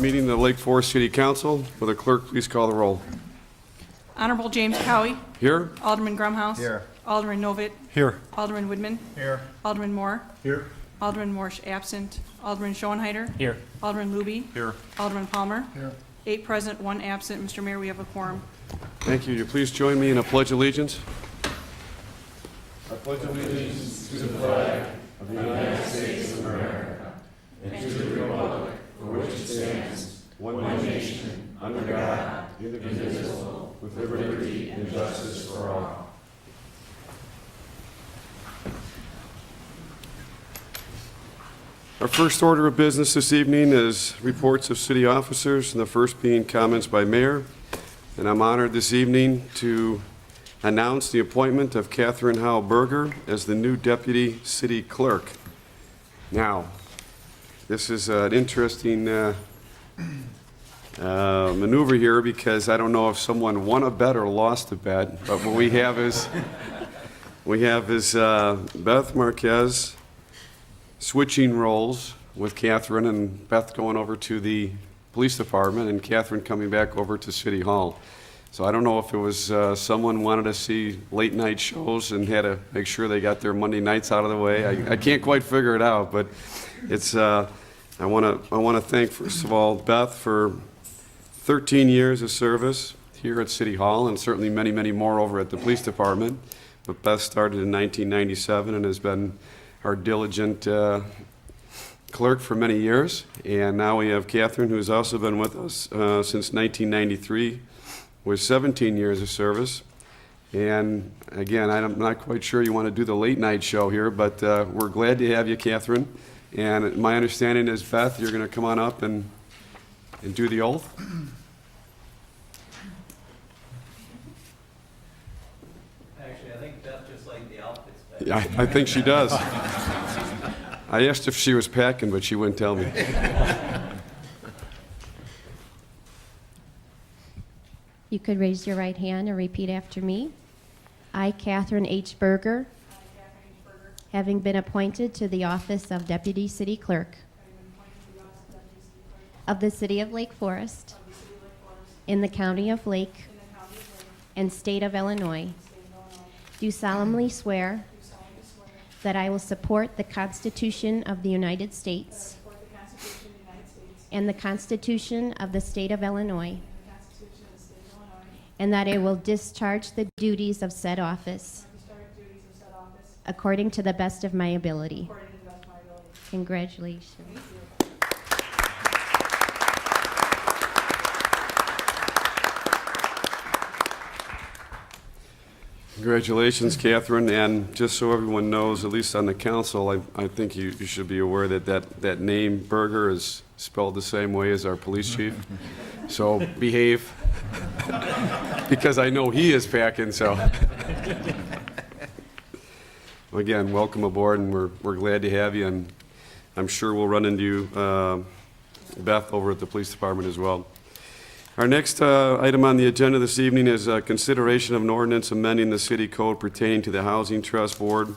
meeting of the Lake Forest City Council. Will the clerk please call the roll? Honorable James Cowie. Here? Alderman Grumhouse. Here. Alderman Novit. Here. Alderman Woodman. Here. Alderman Moore. Here. Alderman Morsch absent. Alderman Schoenheider. Here. Alderman Luby. Here. Alderman Palmer. Here. 8 present, 1 absent. Mr. Mayor, we have a quorum. Thank you. Will you please join me in a pledge of allegiance? Our first order of business this evening is reports of city officers, and the first being comments by mayor. And I'm honored this evening to announce the appointment of Catherine Howe Berger as the new deputy city clerk. Now, this is an interesting maneuver here because I don't know if someone won a bet or lost a bet, but what we have is Beth Marquez switching roles with Catherine, and Beth going over to the police department and Catherine coming back over to City Hall. So I don't know if it was someone wanted to see late night shows and had to make sure they got their Monday nights out of the way. I can't quite figure it out, but it's I want to thank first of all Beth for 13 years of service here at City Hall, and certainly many, many more over at the police department. But Beth started in 1997 and has been our diligent clerk for many years. And now we have Catherine, who has also been with us since 1993, with 17 years of service. And again, I'm not quite sure you want to do the late night show here, but we're glad to have you, Catherine. And my understanding is, Beth, you're going to come on up and do the oath. Actually, I think Beth just liked the outfits back. Yeah, I think she does. I asked if she was packing, but she wouldn't tell me. You could raise your right hand and repeat after me. I, Catherine H. Berger, having been appointed to the office of Deputy City Clerk of the City of Lake Forest in the County of Lake and State of Illinois, do solemnly swear that I will support the Constitution of the United States and the Constitution of the State of Illinois, and that I will discharge the duties of said office according to the best of my ability. Congratulations. Congratulations, Catherine. And just so everyone knows, at least on the council, I think you should be aware that name, Berger, is spelled the same way as our police chief. So behave, because I know he is packing, so. Again, welcome aboard, and we're glad to have you, and I'm sure we'll run into you, Beth, over at the police department as well. Our next item on the agenda this evening is consideration of an ordinance amending the city code pertaining to the Housing Trust Board.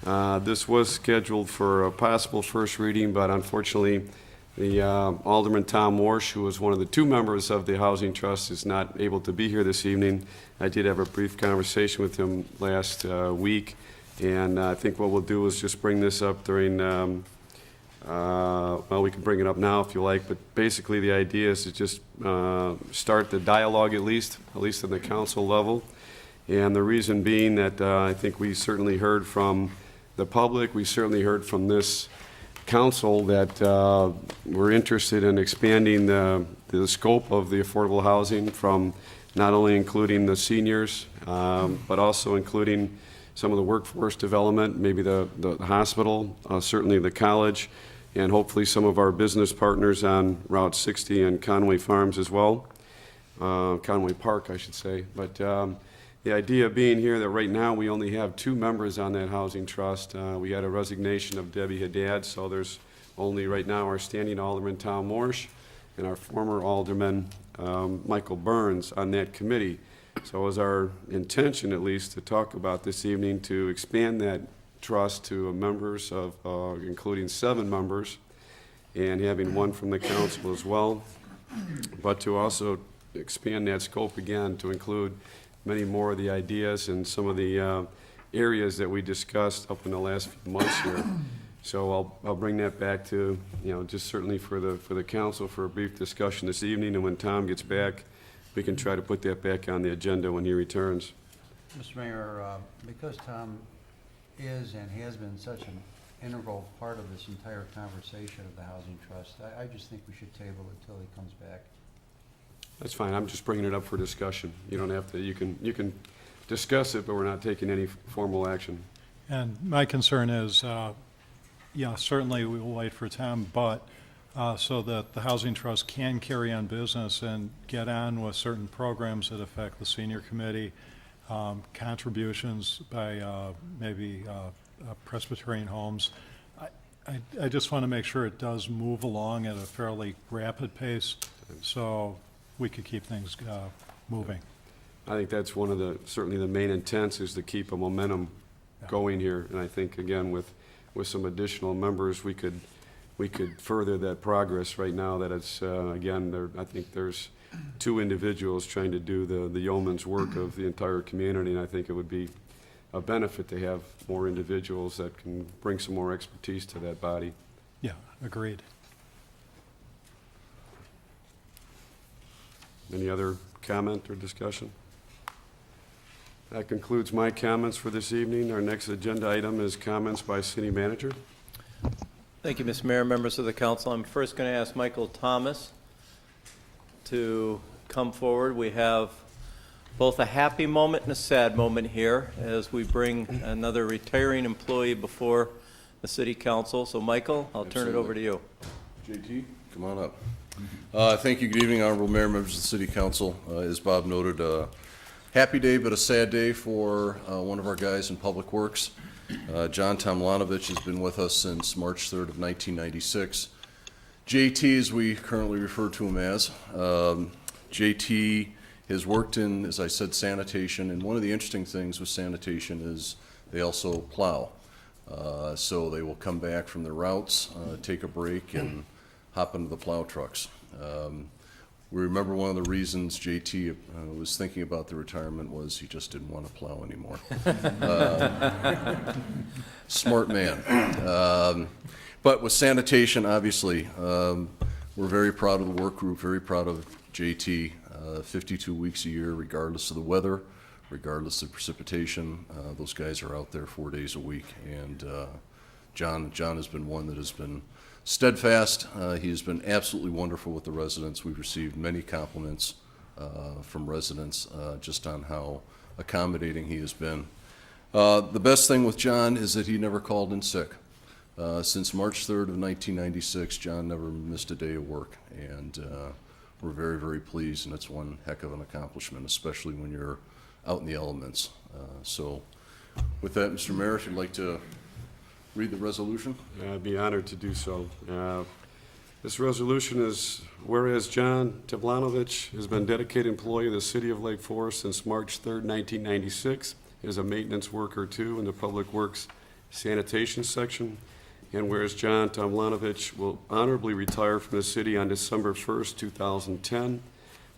This was scheduled for a possible first reading, but unfortunately, the Alderman Tom Morsch, who was one of the 2 members of the Housing Trust, is not able to be here this evening. I did have a brief conversation with him last week, and I think what we'll do is just bring this up during well, we can bring it up now if you like, but basically the idea is to just start the dialogue at least on the council level. And the reason being that I think we certainly heard from the public, we certainly heard from this council that we're interested in expanding the scope of the affordable housing from not only including the seniors, but also including some of the workforce development, maybe the hospital, certainly the college, and hopefully some of our business partners on Route 60 and Conway Farms as well. Conway Park, I should say. But the idea being here that right now we only have 2 members on that housing trust. We had a resignation of Debbie Haddad, so there's only right now our standing Alderman Tom Morsch and our former Alderman Michael Burns on that committee. So it was our intention, at least, to talk about this evening to expand that trust to members of, including 7 members, and having one from the council as well, but to also expand that scope again to include many more of the ideas and some of the areas that we discussed up in the last few months here. So I'll bring that back to, just certainly for the council for a brief discussion this evening, and when Tom gets back, we can try to put that back on the agenda when he returns. Mr. Mayor, because Tom is and has been such an integral part of this entire conversation of the Housing Trust, I just think we should table it until he comes back. That's fine, I'm just bringing it up for discussion. You don't have to, you can discuss it, but we're not taking any formal action. And my concern is, certainly we will wait for Tom, but so that the Housing Trust can carry on business and get on with certain programs that affect the senior committee, contributions by maybe Presbyterian homes. I just want to make sure it does move along at a fairly rapid pace so we could keep things moving. I think that's one of certainly the main intents is to keep a momentum going here. And I think, again, with some additional members, we could further that progress right now that it's, again, I think there's two individuals trying to do the yeoman's work of the entire community, and I think it would be a benefit to have more individuals that can bring some more expertise to that body. Yeah, agreed. Any other comment or discussion? That concludes my comments for this evening. Our next agenda item is comments by city manager. Thank you, Mr. Mayor, members of the council. I'm first going to ask Michael Thomas to come forward. We have both a happy moment and a sad moment here as we bring another retiring employee before the city council. So, Michael, I'll turn it over to you. JT, come on up. Thank you. Good evening, Honorable Mayor, members of the City Council. As Bob noted, happy day but a sad day for one of our guys in Public Works. John Tomlanovich has been with us since March 3rd of 1996. JT, as we currently refer to him as. JT has worked in, as I said, sanitation, and one of the interesting things with sanitation is they also plow. So they will come back from their routes, take a break, and hop into the plow trucks. We remember one of the reasons JT was thinking about the retirement was he just didn't want to plow anymore. Smart man. But with sanitation, obviously, we're very proud of the work group, very proud of JT. 52 weeks a year, regardless of the weather, regardless of precipitation. Those guys are out there 4 days a week. And John has been one that has been steadfast. He has been absolutely wonderful with the residents. We've received many compliments from residents just on how accommodating he has been. The best thing with John is that he never called in sick. Since March 3rd of 1996, John never missed a day of work, and we're very, very pleased, and it's one heck of an accomplishment, especially when you're out in the elements. So with that, Mr. Mayor, if you'd like to read the resolution. I'd be honored to do so. This resolution is, whereas John Tomlanovich has been dedicated employee of the City of Lake Forest since March 3rd, 1996, is a maintenance worker too in the Public Works Sanitation section, and whereas John Tomlanovich will honorably retire from the city on December 1st, 2010,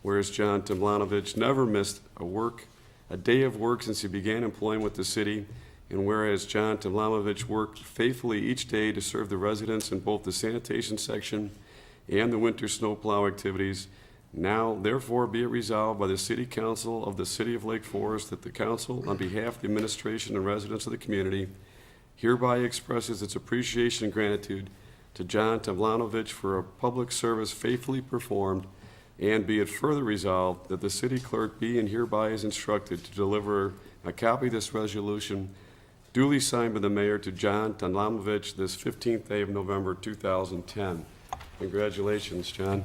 whereas John Tomlanovich never missed a day of work since he began employing with the city, and whereas John Tomlanovich worked faithfully each day to serve the residents in both the sanitation section and the winter snowplow activities, now therefore be it resolved by the City Council of the City of Lake Forest that the council, on behalf of the administration and residents of the community, hereby expresses its appreciation and gratitude to John Tomlanovich for a public service faithfully performed, and be it further resolved that the city clerk be and hereby is instructed to deliver a copy of this resolution duly signed by the mayor to John Tomlanovich this 15th day of November 2010. Congratulations, John.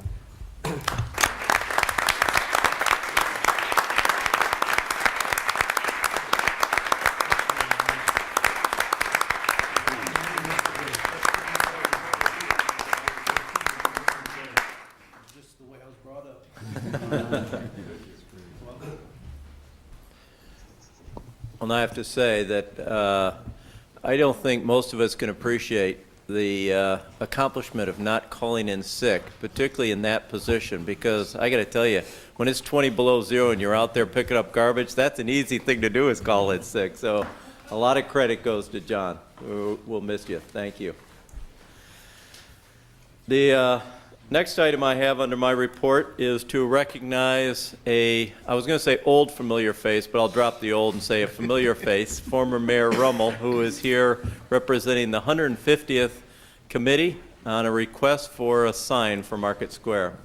Just the way I was brought up. Well, I have to say that I don't think most of us can appreciate the accomplishment of not calling in sick, particularly in that position, because I got to tell you, when it's 20 below zero and you're out there picking up garbage, that's an easy thing to do is call in sick. So a lot of credit goes to John. We'll miss you. Thank you. The next item I have under my report is to recognize I was going to say old familiar face, but I'll drop the old and say a familiar face, former Mayor Rummel, who is here representing the 150th Committee on a request for a sign for Market Square.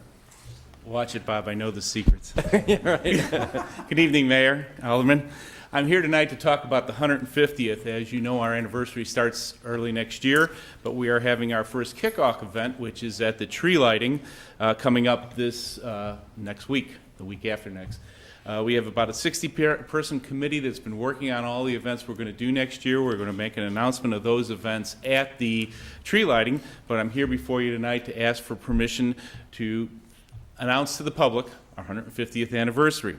Watch it, Bob. I know the secrets. Yeah, right. Good evening, Mayor, Alderman. I'm here tonight to talk about the 150th. As you know, our anniversary starts early next year, but we are having our first kickoff event, which is at the tree lighting, coming up this next week, the week after next. We have about a 60-person committee that's been working on all the events we're going to do next year. We're going to make an announcement of those events at the tree lighting, but I'm here before you tonight to ask for permission to announce to the public our 150th anniversary.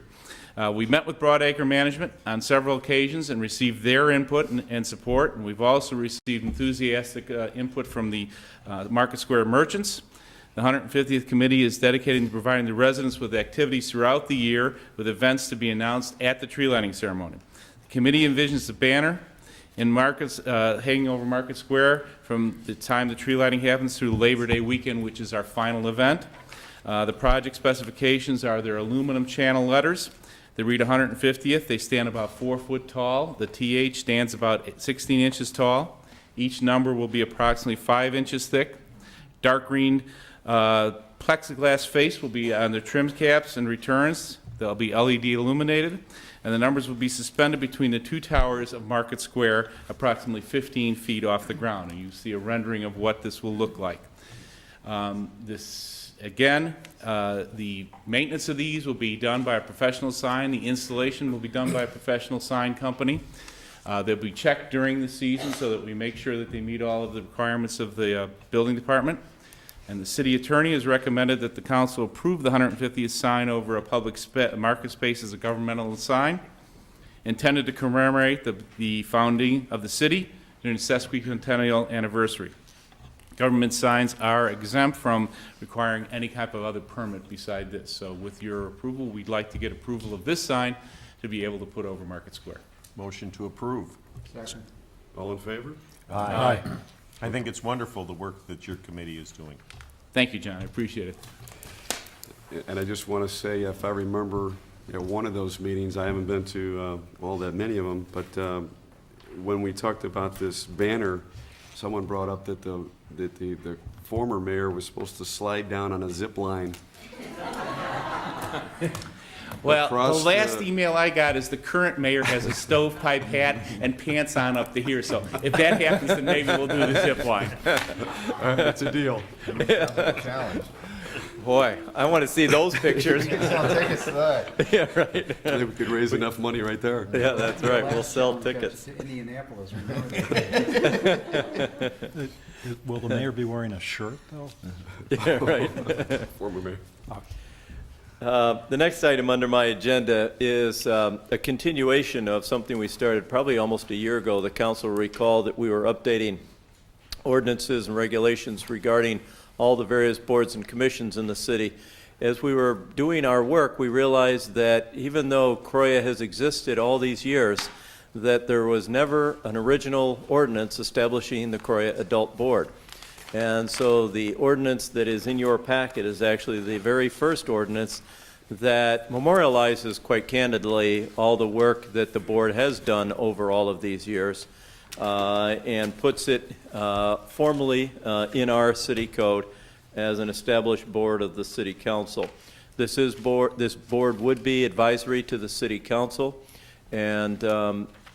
We met with Broadacre Management on several occasions and received their input and support, and we've also received enthusiastic input from the Market Square merchants. The 150th Committee is dedicated to providing the residents with activities throughout the year with events to be announced at the tree lighting ceremony. The committee envisions the banner in markets, hanging over Market Square from the time the tree lighting happens through Labor Day weekend, which is our final event. The project specifications are their aluminum channel letters. They read 150th. They stand about 4 foot tall. The TH stands about 16 inches tall. Each number will be approximately 5 inches thick. Dark green plexiglass face will be on the trim caps and returns. They'll be LED illuminated. And the numbers will be suspended between the two towers of Market Square, approximately 15 feet off the ground. And you see a rendering of what this will look like. Again, the maintenance of these will be done by a professional sign. The installation will be done by a professional sign company. They'll be checked during the season so that we make sure that they meet all of the requirements of the building department. And the city attorney has recommended that the council approve the 150th sign over a public market space as a governmental sign intended to commemorate the founding of the city during the sesquicentennial anniversary. Government signs are exempt from requiring any type of other permit beside this. So with your approval, we'd like to get approval of this sign to be able to put over Market Square. Motion to approve. Second. All in favor? Aye. I think it's wonderful, the work that your committee is doing. Thank you, John. I appreciate it. And I just want to say, if I remember one of those meetings, I haven't been to all that many of them, but when we talked about this banner, someone brought up that the former mayor was supposed to slide down on a zip line. Well, Across the last the- email I got is the current mayor has a stovepipe hat and pants on up to here. So if that happens, then maybe we'll do the zip line. That's a deal. Challenge. Boy, I want to see those pictures. Sell tickets to that. Yeah, right. I think we could raise enough money right there. Yeah, that's right. We'll Last sell year we got tickets. to Indianapolis. Remember that? Will the mayor be wearing a shirt, though? Yeah, right. Former mayor. The next item under my agenda is a continuation of something we started probably almost a year ago. The council will recall that we were updating ordinances and regulations regarding all the various boards and commissions in the city. As we were doing our work, we realized that even though Croya has existed all these years, that there was never an original ordinance establishing the Croya Adult Board. And so the ordinance that is in your packet is actually the very first ordinance that memorializes, quite candidly, all the work that the board has done over all of these years and puts it formally in our city code as an established board of the city council. This board would be advisory to the city council, and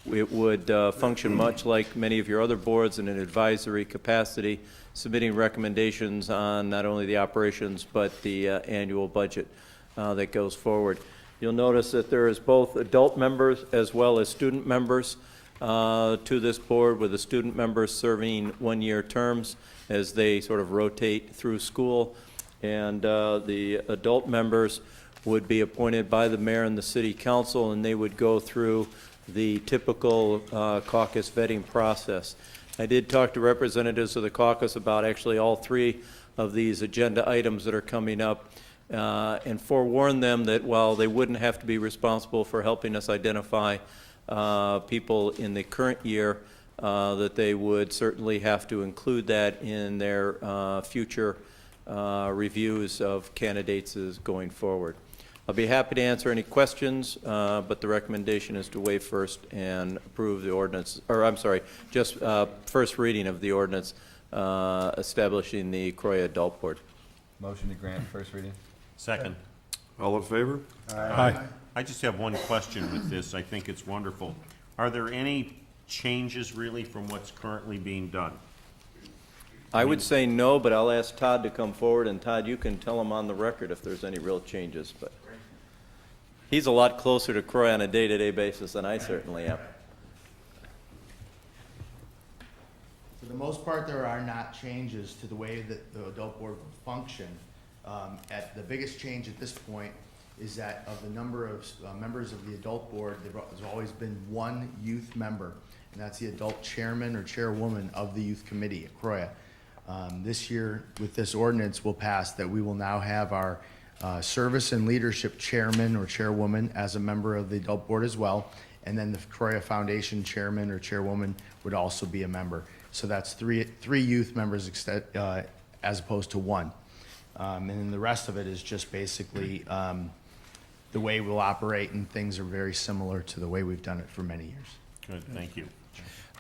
it would function much like many of your other boards in an advisory capacity, submitting recommendations on not only the operations but the annual budget that goes forward. You'll notice that there is both adult members as well as student members to this board, with the student members serving one-year terms as they sort of rotate through school, and the adult members would be appointed by the mayor and the city council, and they would go through the typical caucus vetting process. I did talk to representatives of the caucus about actually all three of these agenda items that are coming up, and forewarn them that while they wouldn't have to be responsible for helping us identify people in the current year, that they would certainly have to include that in their future reviews of candidates as going forward. I'll be happy to answer any questions, but the recommendation is to waive first and approve the ordinance, or I'm sorry, just first reading of the ordinance establishing the Croy Adult Board. Motion to grant first reading? Second. All in favor? Aye. I just have one question with this. I think it's wonderful. Are there any changes really from what's currently being done? I would say no, but I'll ask Todd to come forward, and Todd, you can tell him on the record if there's any real changes, but he's a lot closer to Croy on a day-to-day basis than I certainly am. For the most part, there are not changes to the way that the adult board will function. The biggest change at this point is that of the number of members of the adult board, there's always been one youth member, and that's the adult chairman or chairwoman of the youth committee at Croy. This year, with this ordinance, will pass that we will now have our service and leadership chairman or chairwoman as a member of the adult board as well, and then the Croy Foundation chairman or chairwoman would also be a member. So that's three youth members as opposed to one. And then the rest of it is just basically the way we'll operate, and things are very similar to the way we've done it for many years. Good, thank you.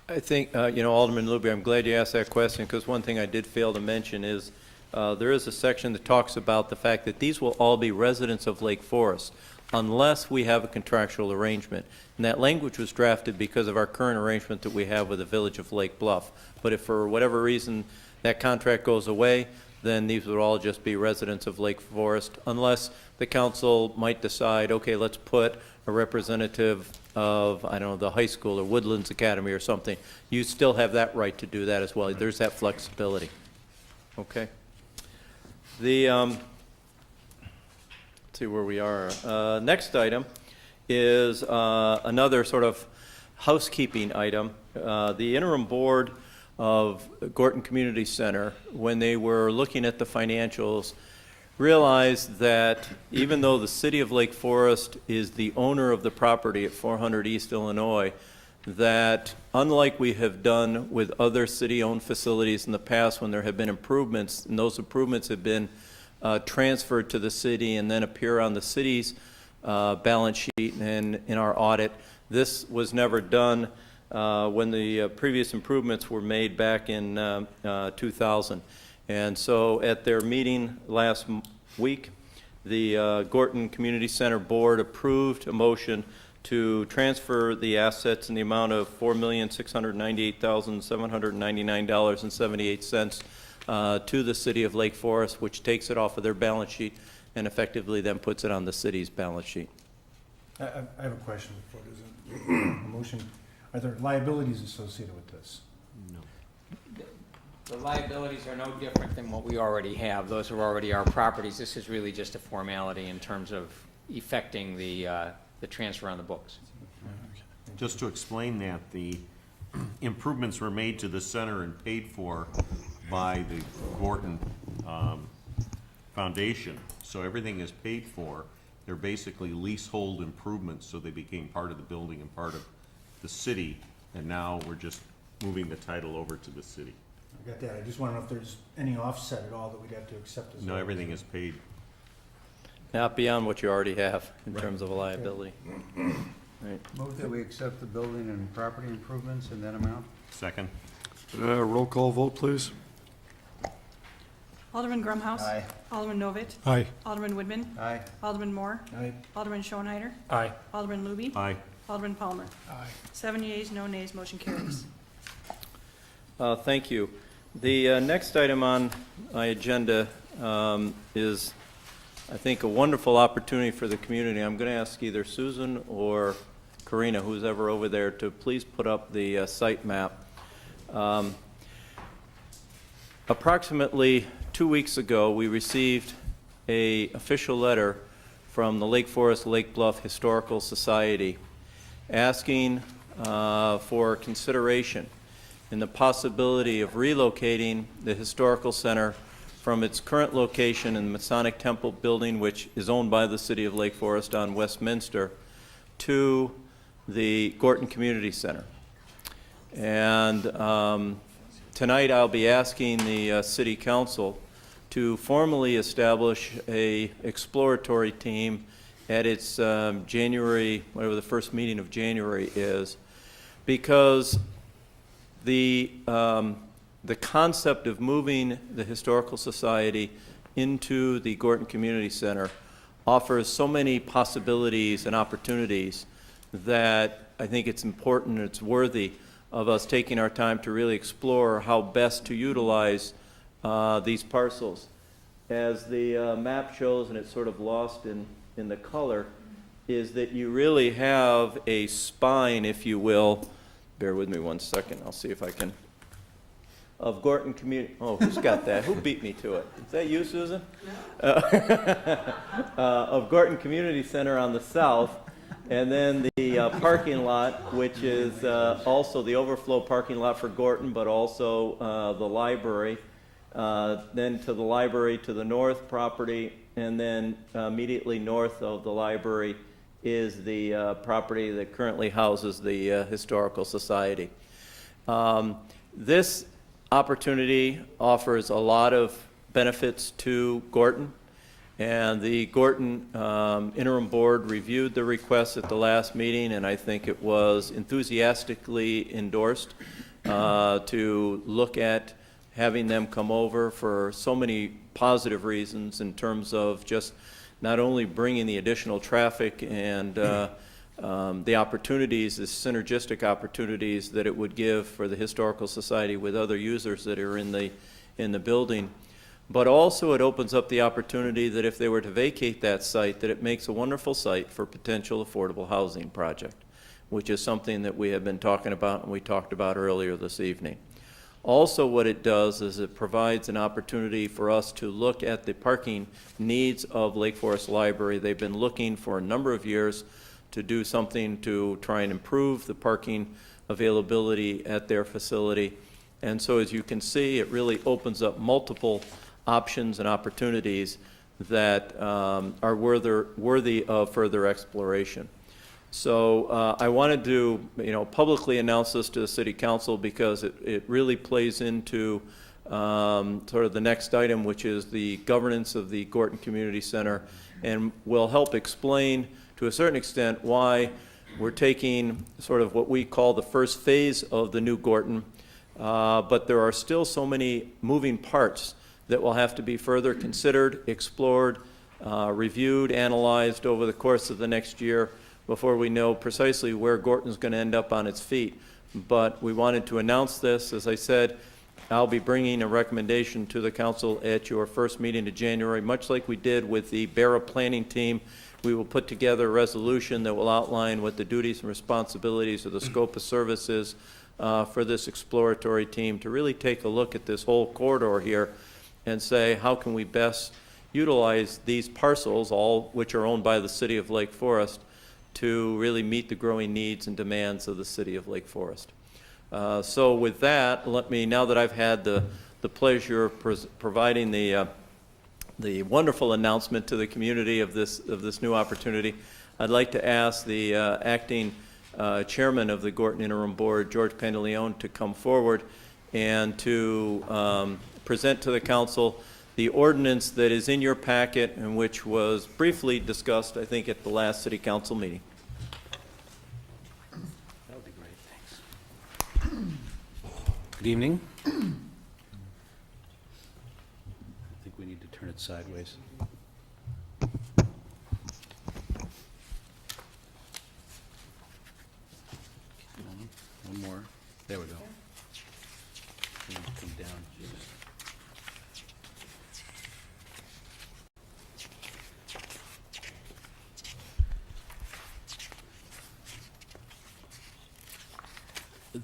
I think, Alderman Luby, I'm glad you asked that question, because one thing I did fail to mention is there is a section that talks about the fact that these will all be residents of Lake Forest unless we have a contractual arrangement. And that language was drafted because of our current arrangement that we have with the Village of Lake Bluff. But if for whatever reason that contract goes away, then these would all just be residents of Lake Forest, unless the council might decide, okay, let's put a representative of, I don't know, the high school or Woodlands Academy or something. You still have that right to do that as well. There's that flexibility. Okay? Let's see where we are. Next item is another sort of housekeeping item. The interim board of Gorton Community Center, when they were looking at the financials, realized that even though the city of Lake Forest is the owner of the property at 400 East Illinois, that unlike we have done with other city-owned facilities in the past when there have been improvements, and those improvements have been transferred to the city and then appear on the city's balance sheet and in our audit, this was never done when the previous improvements were made back in 2000. And so at their meeting last week, the Gorton Community Center Board approved a motion to transfer the assets in the amount of $4,698,799.78 to the city of Lake Forest, which takes it off of their balance sheet and effectively then puts it on the city's balance sheet. I have a question before there's a motion. Are there liabilities associated with this? The liabilities are no different than what we already have. Those are already our properties. This is really just a formality in terms of effecting the transfer on the books. Just to explain that, the improvements were made to the center and paid for by the Gorton Foundation. So everything is paid for. They're basically leasehold improvements, so they became part of the building and part of the city, and now we're just moving the title over to the city. I got that. I just want to know if there's any offset at all that we'd have to accept as No, everything is paid. Not beyond what you already have in terms of a liability. Right. Move that we accept the building and property improvements in that amount. Second. Roll call vote, please. Alderman Grumhouse. Aye. Alderman Novit. Aye. Alderman Woodman. Aye. Alderman Moore. Aye. Alderman Schoenhyder. Aye. Alderman Luby. Aye. Alderman Palmer. Aye. 7 yeas, no nays, motion carries. Thank you. The next item on my agenda is, I think, a wonderful opportunity for the community. I'm going to ask either Susan or Karina, who's ever over there, to please put up the site map. Approximately 2 weeks ago, we received an official letter from the Lake Forest Lake Bluff Historical Society asking for consideration in the possibility of relocating the Historical Center from its current location in the Masonic Temple building, which is owned by the City of Lake Forest on Westminster, to the Gorton Community Center. And tonight I'll be asking the City Council to formally establish a exploratory team at its January, whatever the first meeting of January is, because the concept of moving the Historical Society into the Gorton Community Center offers so many possibilities and opportunities that I think it's important, it's worthy of us taking our time to really explore how best to utilize these parcels. As the map shows, and it's sort of lost in the color, is that you really have a spine, if you will. Bear with me one second, I'll see if I can. Of Gorton Community, oh, who's got that? Who beat me to it? Is that you, Susan? Of Gorton Community Center on the south, and then the parking lot, which is also the overflow parking lot for Gorton, but also the library. Then to the library to the north property, and then immediately north of the library is the property that currently houses the Historical Society. This opportunity offers a lot of benefits to Gorton, and the Gorton Interim Board reviewed the request at the last meeting, and I think it was enthusiastically endorsed to look at having them come over for so many positive reasons in terms of just not only bringing the additional traffic and the opportunities, the synergistic opportunities that it would give for the Historical Society with other users that are in the building, but also it opens up the opportunity that if they were to vacate that site, that it makes a wonderful site for potential affordable housing project, which is something that we have been talking about and we talked about earlier this evening. Also, what it does is it provides an opportunity for us to look at the parking needs of Lake Forest Library. They've been looking for a number of years to do something to try and improve the parking availability at their facility. And so as you can see, it really opens up multiple options and opportunities that are worthy of further exploration. So I wanted to, publicly announce this to the City Council because it really plays into sort of the next item, which is the governance of the Gorton Community Center, and will help explain to a certain extent why we're taking sort of what we call the first phase of the new Gorton, but there are still so many moving parts that will have to be further considered, explored, reviewed, analyzed over the course of the next year before we know precisely where Gorton's going to end up on its feet. But we wanted to announce this. As I said, I'll be bringing a recommendation to the council at your first meeting in January, much like we did with the BARA planning team. We will put together a resolution that will outline what the duties and responsibilities of the scope of services for this exploratory team to really take a look at this whole corridor here and say, how can we best utilize these parcels, all which are owned by the City of Lake Forest, to really meet the growing needs and demands of the City of Lake Forest. So with that, let me, now that I've had the pleasure of providing the wonderful announcement to the community of this new opportunity, I'd like to ask the acting chairman of the Gorton Interim Board, George Pantaleone, to come forward and to present to the council the ordinance that is in your packet and which was briefly discussed, I think, at the last City Council meeting. That would be great, thanks. Good evening. I think we need to turn it sideways. One more. There we go. Come down.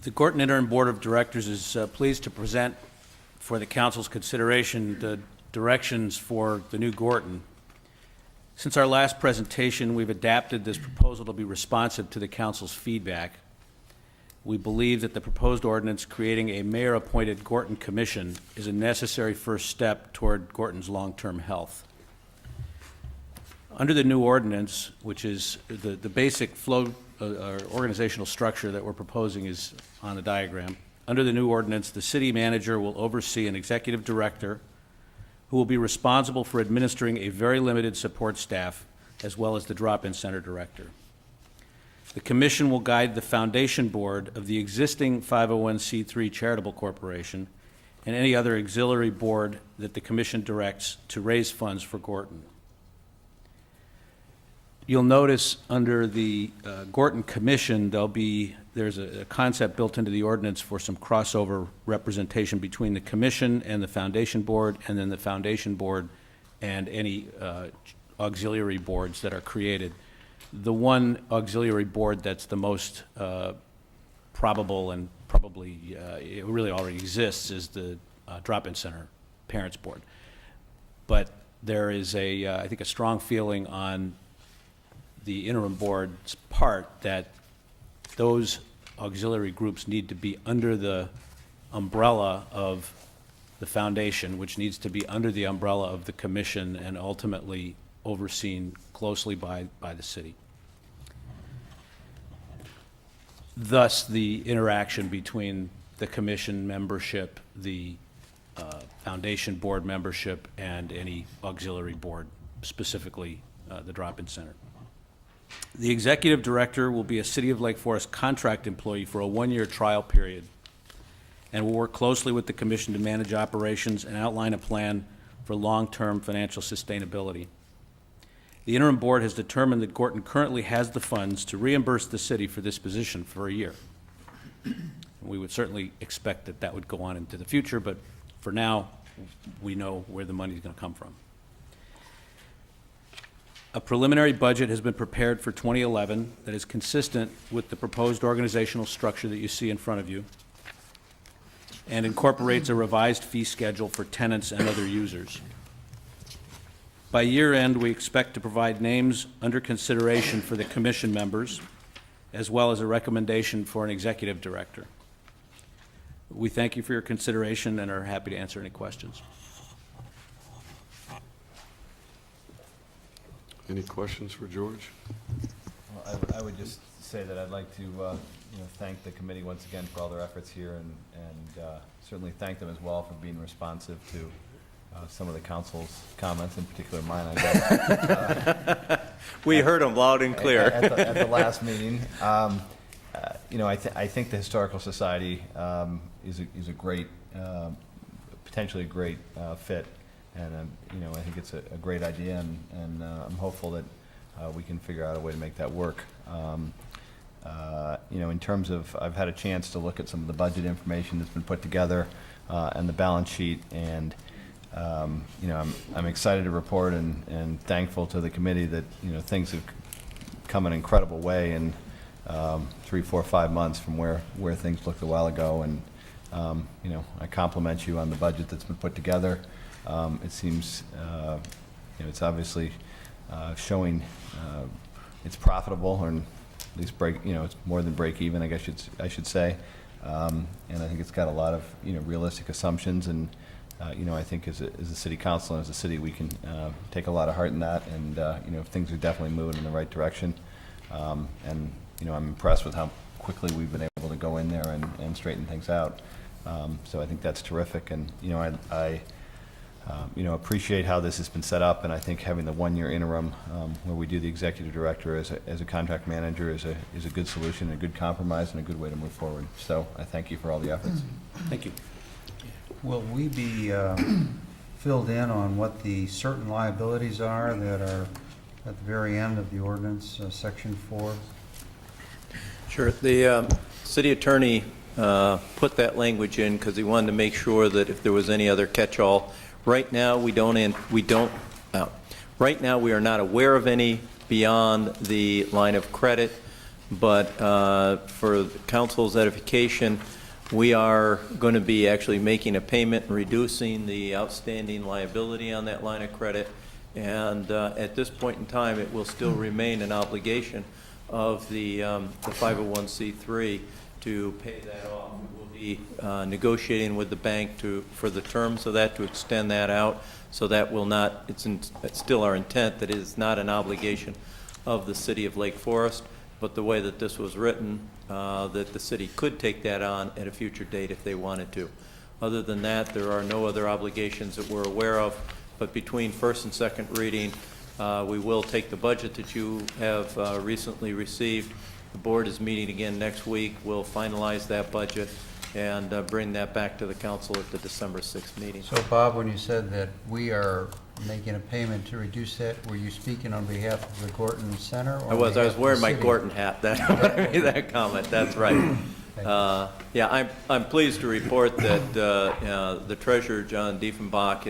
The Gorton Interim Board of Directors is pleased to present for the council's consideration the directions for the new Gorton. Since our last presentation, we've adapted this proposal to be responsive to the council's feedback. we believe that the proposed ordinance creating a mayor-appointed Gorton Commission is a necessary first step toward Gorton's long-term health. Under the new ordinance, which is the basic flow or organizational structure that we're proposing is on the diagram. Under the new ordinance, the city manager will oversee an executive director who will be responsible for administering a very limited support staff, as well as the drop-in center director. The commission will guide the foundation board of the existing 501c3 charitable corporation and any other auxiliary board that the commission directs to raise funds for Gorton. You'll notice under the Gorton Commission, there's a concept built into the ordinance for some crossover representation between the commission and the foundation board, and then the foundation board and any auxiliary boards that are created. The one auxiliary board that's the most probable and probably it really already exists is the drop-in center parents board. But there is I think a strong feeling on the interim board's part that those auxiliary groups need to be under the umbrella of the foundation, which needs to be under the umbrella of the commission and ultimately overseen closely by the city. Thus, the interaction between the commission membership, the foundation board membership, and any auxiliary board, specifically the drop-in center. The executive director will be a City of Lake Forest contract employee for a one-year trial period and will work closely with the commission to manage operations and outline a plan for long-term financial sustainability. The interim board has determined that Gorton currently has the funds to reimburse the city for this position for a year. And we would certainly expect that that would go on into the future, but for now, we know where the money is going to come from. A preliminary budget has been prepared for 2011 that is consistent with the proposed organizational structure that you see in front of you and incorporates a revised fee schedule for tenants and other users. By year end, we expect to provide names under consideration for the commission members, as well as a recommendation for an executive director. We thank you for your consideration and are happy to answer any questions. Any questions for George? Well, I would just say that I'd like to thank the committee once again for all their efforts here and certainly thank them as well for being responsive to some of the council's comments, in particular mine, I guess. We heard them loud and clear. At the last meeting. I think the Historical Society is a great, potentially a great fit. And, I think it's a great idea, and I'm hopeful that we can figure out a way to make that work. In terms of, I've had a chance to look at some of the budget information that's been put together and the balance sheet, and, I'm excited to report and thankful to the committee that, things have come an incredible way in 3, 4, 5 months from where things looked a while ago. And, I compliment you on the budget that's been put together. It seems, it's obviously showing it's profitable, or at least it's more than break even, I guess I should say. And I think it's got a lot of, realistic assumptions. And, I think as a city council and as a city, we can take a lot of heart in that. And, things are definitely moving in the right direction. And, I'm impressed with how quickly we've been able to go in there and straighten things out. So I think that's terrific. And, I appreciate how this has been set up, and I think having the one-year interim where we do the executive director as a contract manager is a good solution, a good compromise, and a good way to move forward. So I thank you for all the efforts. Thank you. Will we be filled in on what the certain liabilities are that are at the very end of the ordinance, section 4? Sure. The city attorney put that language in because he wanted to make sure that if there was any other catch-all. Right now, right now we are not aware of any beyond the line of credit, but for council's edification, we are going to be actually making a payment and reducing the outstanding liability on that line of credit. And at this point in time, it will still remain an obligation of the 501c3 to pay that off. We'll be negotiating with the bank for the terms of that, to extend that out, so that will not, it's still our intent that it is not an obligation of the city of Lake Forest, but the way that this was written, that the city could take that on at a future date if they wanted to. Other than that, there are no other obligations that we're aware of, but between first and second reading, we will take the budget that you have recently received. The board is meeting again next week. We'll finalize that budget and bring that back to the council at the December 6th meeting. So Bob, when you said that we are making a payment to reduce that, were you speaking on behalf of the Gorton Center? Or I was on behalf of wearing the my city? Gorton hat when I made that comment. That's right. Yeah, I'm pleased to report that the treasurer, John Diefenbach,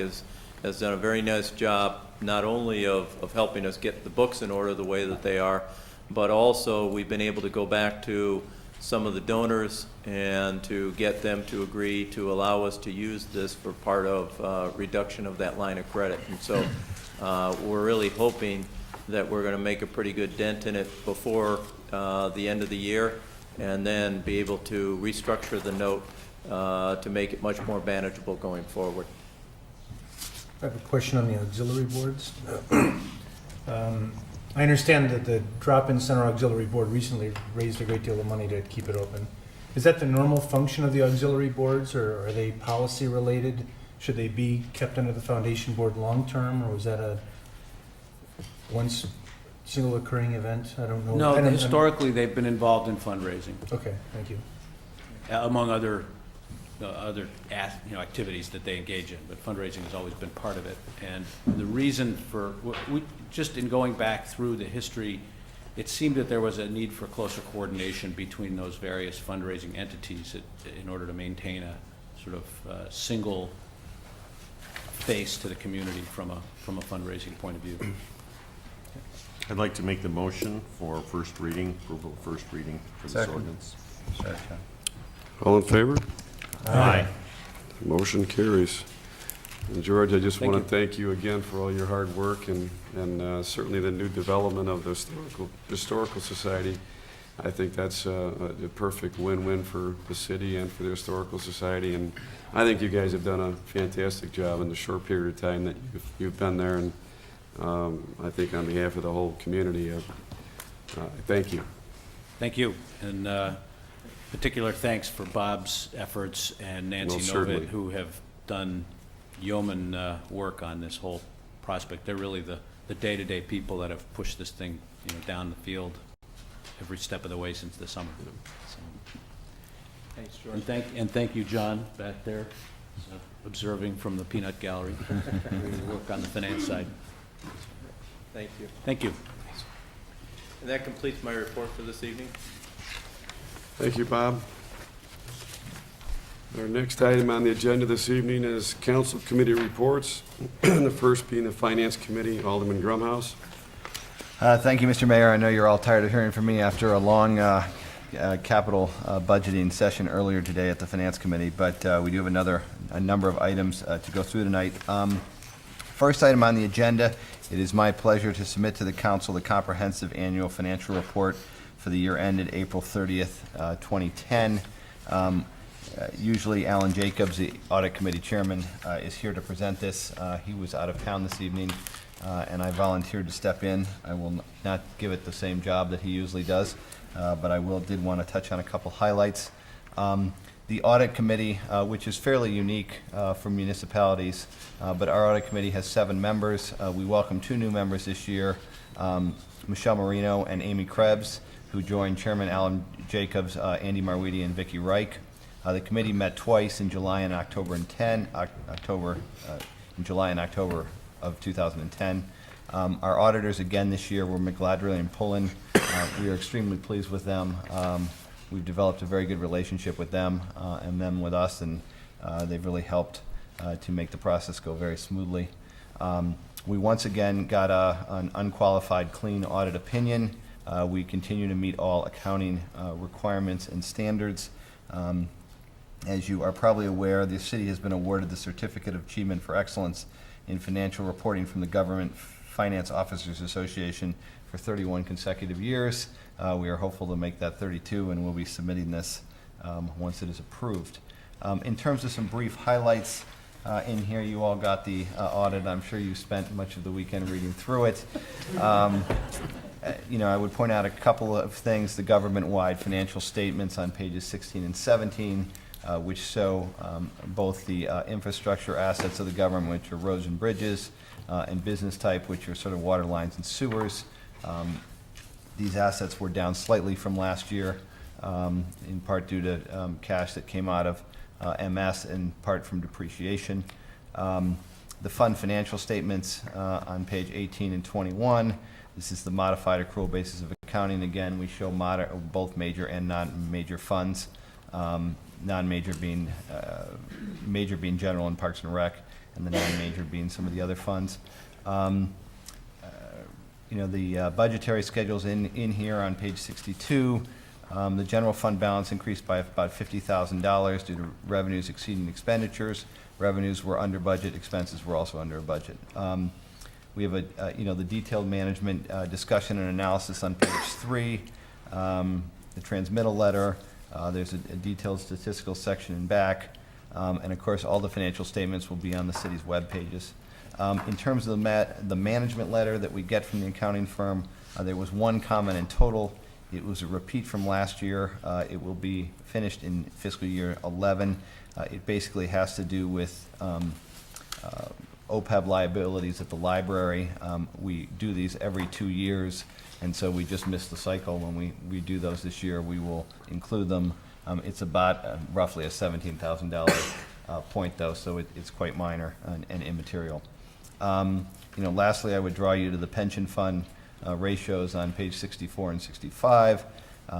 has done a very nice job, not only of helping us get the books in order the way that they are, but also we've been able to go back to some of the donors and to get them to agree to allow us to use this for part of reduction of that line of credit. And so we're really hoping that we're going to make a pretty good dent in it before the end of the year, and then be able to restructure the note to make it much more manageable going forward. I have a question on the auxiliary boards. I understand that the Drop-In Center Auxiliary Board recently raised a great deal of money to keep it open. Is that the normal function of the auxiliary boards, or are they policy related? Should they be kept under the foundation board long-term, or was that a once single occurring event? I don't know. No, historically, they've been involved in fundraising, Okay, thank you. among other activities that they engage in, but fundraising has always been part of it. And the reason for, just in going back through the history, it seemed that there was a need for closer coordination between those various fundraising entities in order to maintain a sort of single face to the community from a fundraising point of view. I'd like to make the motion for first reading, approval of first reading for this Second. ordinance. Sorry, John. All in favor? Aye. Motion carries. And George, I just Thank want to you. thank you again for all your hard work and certainly the new development of the Historical Society. I think that's a perfect win-win for the city and for the Historical Society. And I think you guys have done a fantastic job in the short period of time that you've been there. And I think on behalf of the whole community, thank you. Thank you. And particular thanks for Bob's efforts and Nancy certainly. Novitt, who have done yeoman work on this whole prospect. They're really the day-to-day people that have pushed this thing, down the field every step of the way since the summer. So, Thanks, George. and thank you, John, back there, observing from the peanut gallery. We work on the finance side. Thank you. Thank you. And that completes my report for this evening. Thank you, Bob. Our next item on the agenda this evening is council committee reports. The first being the Finance Committee, Alderman Grumhouse. Thank you, Mr. Mayor. I know you're all tired of hearing from me after a long capital budgeting session earlier today at the Finance Committee, but we do have a number of items to go through tonight. First item on the agenda, it is my pleasure to submit to the council the comprehensive annual financial report for the year ended April 30th, 2010. Usually Alan Jacobs, the Audit Committee Chairman, is here to present this. He was out of town this evening, and I volunteered to step in. I will not give it the same job that he usually does, but I did want to touch on a couple highlights. The Audit Committee, which is fairly unique for municipalities, but our Audit Committee has 7 members. We welcome 2 new members this year, Michelle Marino and Amy Krebs, who joined Chairman Alan Jacobs, Andy Marweedy, and Vicki Reich. The committee met twice in July and October of 2010. Our auditors again this year were McGladrelly and Pullen. We are extremely pleased with them. We've developed a very good relationship with them and them with us, and they've really helped to make the process go very smoothly. We once again got an unqualified clean audit opinion. We continue to meet all accounting requirements and standards. As you are probably aware, the city has been awarded the Certificate of Achievement for Excellence in Financial Reporting from the Government Finance Officers Association for 31 consecutive years. We are hopeful to make that 32, and we'll be submitting this once it is approved. In terms of some brief highlights, in here, you all got the audit. I'm sure you spent much of the weekend reading through it. You know, I would point out a couple of things. The government-wide financial statements on pages 16 and 17, which show both the infrastructure assets of the government, which are roads and bridges, and business type, which are sort of water lines and sewers. These assets were down slightly from last year, in part due to cash that came out of MS, in part from depreciation. The fund financial statements on page 18 and 21. This is the modified accrual basis of accounting. Again, we show both major and non-major funds. Non-major being major being general and Parks and Rec, and the non-major being some of the other funds. You know, the budgetary schedules in here on page 62. The general fund balance increased by about $50,000 due to revenues exceeding expenditures. Revenues were under budget, expenses were also under budget. We have you know, the detailed management discussion and analysis on page 3. The transmittal letter. There's a detailed statistical section in back. And of course, all the financial statements will be on the city's web pages. In terms of the management letter that we get from the accounting firm, there was one comment in total. It was a repeat from last year. It will be finished in fiscal year 11. It basically has to do with OPEB liabilities at the library. We do these every 2 years, and so we just missed the cycle. When we do those this year, we will include them. It's about roughly a $17,000 point, though, so it's quite minor and immaterial. You know, lastly, I would draw you to the pension fund ratios on page 64 and 65.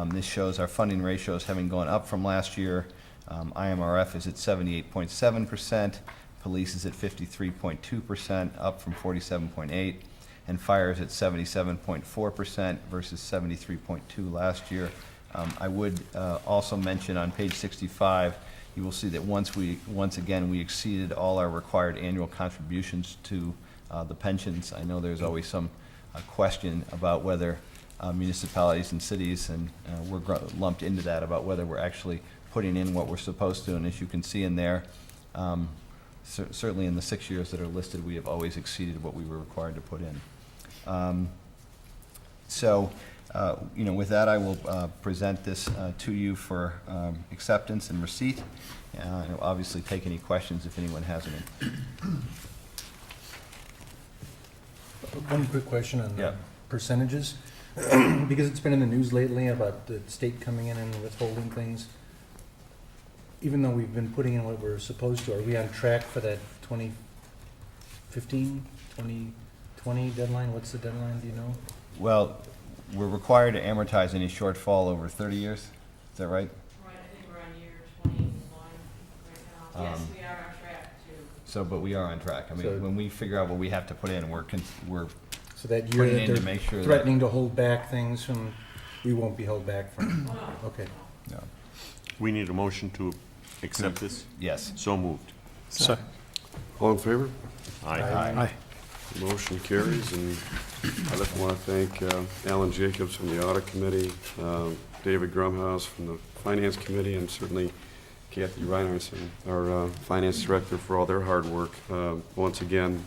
This shows our funding ratios having gone up from last year. IMRF is at 78.7%. Police is at 53.2%, up from 47.8%. And fire is at 77.4% versus 73.2% last year. I would also mention on page 65, you will see that once again we exceeded all our required annual contributions to the pensions. I know there's always some question about whether municipalities and cities, and we're lumped into that, about whether we're actually putting in what we're supposed to. And as you can see in there, certainly in the 6 years that are listed, we have always exceeded what we were required to put in. You know, with that, I will present this to you for acceptance and receipt. I'll obviously take any questions if anyone has any. One quick question on Yeah. the percentages, because it's been in the news lately about the state coming in and withholding things. Even though we've been putting in what we're supposed to, are we on track for that 2015, 2020 deadline? What's the deadline, do you know? Well, we're required to amortize any shortfall over 30 years. Is that right? Right, I think we're on year 21 right now. Yes, we are on track to. But we are on track. I mean, So- when we figure out what we have to put in, we're So that year putting that in to they're make sure that. threatening to hold back things from, we won't be held back from, okay. No. We need a motion to accept this? Yes. So moved. All in favor? Aye. Motion carries, and I'd like to want to thank Alan Jacobs from the Audit Committee, David Grumhouse from the Finance Committee, and certainly Kathy Reinhardt, our Finance Director, for all their hard work. Once again,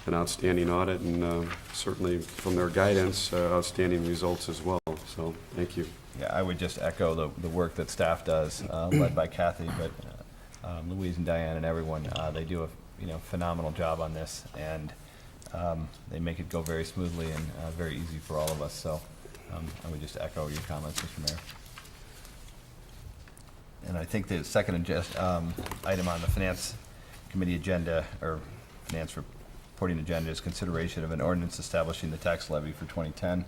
an outstanding audit, and certainly from their guidance, outstanding results as well. So, thank you. Yeah, I would just echo the work that staff does, led by Kathy, but Louise and Diane and everyone, they do a phenomenal job on this, and they make it go very smoothly and very easy for all of us. So I would just echo your comments, Mr. Mayor. And I think the second item on the Finance Committee agenda, or Finance reporting agenda, is consideration of an ordinance establishing the tax levy for 2010.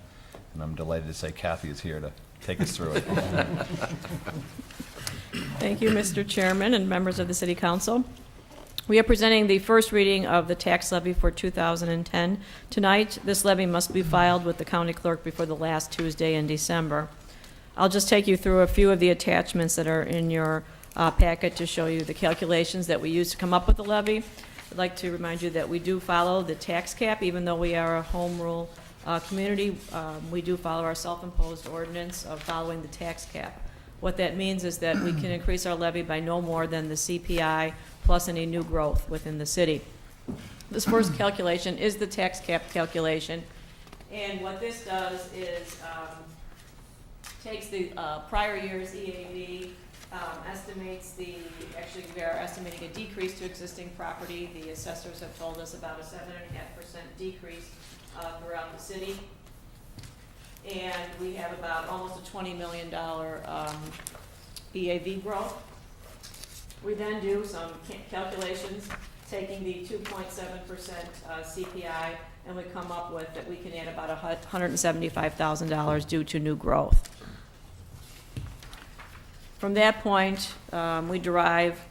And I'm delighted to say Kathy is here to take us through it. Thank you, Mr. Chairman and members of the City Council. We are presenting the first reading of the tax levy for 2010. Tonight, this levy must be filed with the county clerk before the last Tuesday in December. I'll just take you through a few of the attachments that are in your packet to show you the calculations that we use to come up with the levy. I'd like to remind you that we do follow the tax cap, even though we are a home rule community. We do follow our self-imposed ordinance of following the tax cap. What that means is that we can increase our levy by no more than the CPI plus any new growth within the city. This first calculation is the tax cap calculation, and what this does is takes the prior year's EAV, estimates actually we are estimating a decrease to existing property. The assessors have told us about a 7.5% decrease throughout the city. And we have about almost a $20 million EAV growth. We then do some calculations, taking the 2.7% CPI, and we come up with that we can add about $175,000 due to new growth. From that point, we derive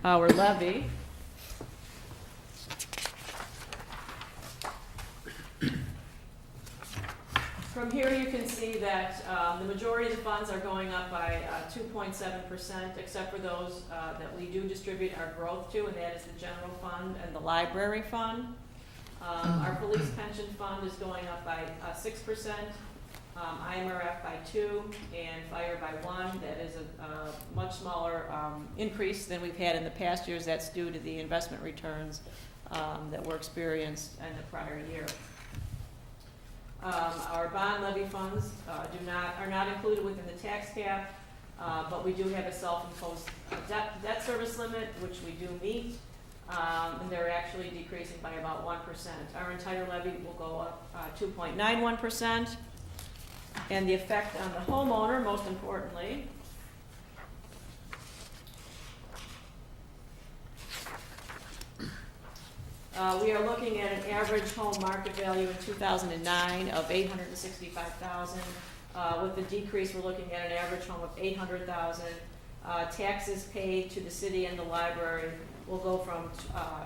our levy. From here, you can see that the majority of the funds are going up by 2.7%, except for those that we do distribute our growth to, and that is the general fund and the library fund. Our police pension fund is going up by 6%, IMRF by 2%, and fire by 1%. That is a much smaller increase than we've had in the past years. That's due to the investment returns that were experienced in the prior year. Our bond levy funds are not included within the tax cap, but we do have a self-imposed debt service limit, which we do meet, and they're actually decreasing by about 1%. Our entire levy will go up 2.91%, and the effect on the homeowner, most importantly, we are looking at an average home market value in 2009 of $865,000. With the decrease, we're looking at an average home of $800,000. Taxes paid to the city and the library will go from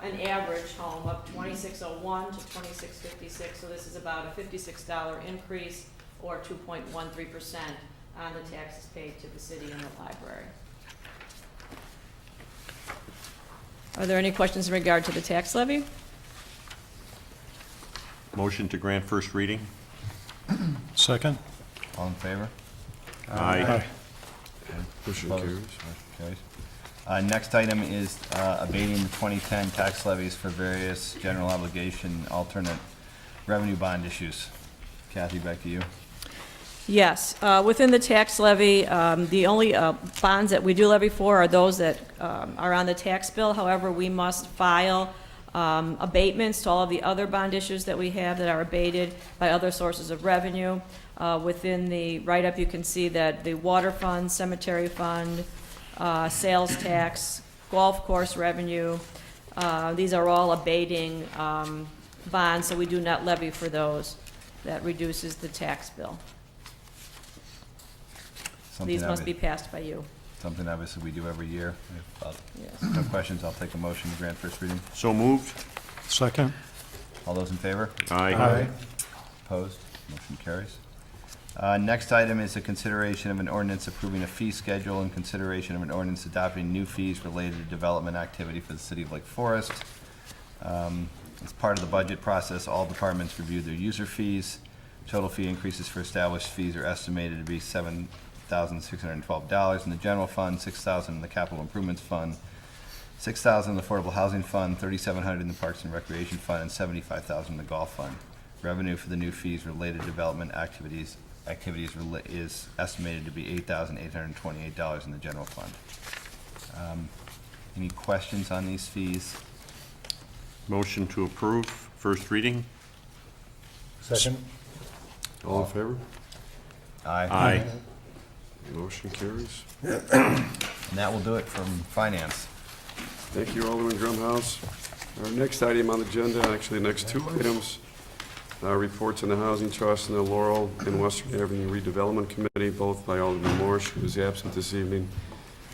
an average home of $2,601 to $2,656. So this is about a $56 increase, or 2.13% on the taxes paid to the city and the library. Are there any questions in regard to the tax levy? Motion to grant first reading? Second? All in favor? Aye. Motion Opposed? carries. Motion carries. Next item is abating the 2010 tax levies for various general obligation alternate revenue bond issues. Kathy, back to you. Yes, within the tax levy, the only bonds that we do levy for are those that are on the tax bill. However, we must file abatements to all of the other bond issues that we have that are abated by other sources of revenue. Within the write-up, you can see that the water fund, cemetery fund, sales tax, golf course revenue, these are all abating bonds, so we do not levy for those. That reduces the tax bill. These must be passed by you. Something obviously we do every year. If Yes. no questions, I'll take a motion to grant first reading. So moved. Second? All those in favor? Aye. Opposed? Motion carries. Next item is a consideration of an ordinance approving a fee schedule and consideration of an ordinance adopting new fees related to development activity for the city of Lake Forest. As part of the budget process, all departments reviewed their user fees. Total fee increases for established fees are estimated to be $7,612 in the general fund, $6,000 in the capital improvements fund, $6,000 in the affordable housing fund, $3,700 in the parks and recreation fund, and $75,000 in the golf fund. Revenue for the new fees related to development activities is estimated to be $8,828 in the general fund. Any questions on these fees? Motion to approve first reading? Second? All in favor? Aye. Motion carries. And that will do it from finance. Thank you, Alderman Drumhouse. Our next item on the agenda, actually, the next two items, reports on the Housing Trust and the Laurel and Western Avenue Redevelopment Committee, both by Alderman Morse, who is absent this evening.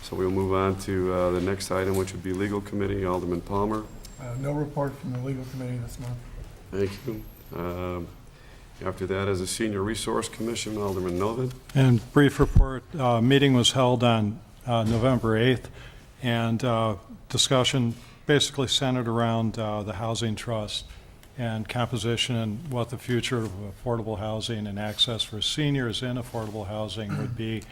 So we'll move on to the next item, which would be Legal Committee, Alderman Palmer. No report from the legal committee this month. Thank you. After that, as a Senior Resource Commission, Alderman Novit. And brief report, meeting was held on November 8th, and discussion basically centered around the Housing Trust and composition and what the future of affordable housing and access for seniors in affordable housing would be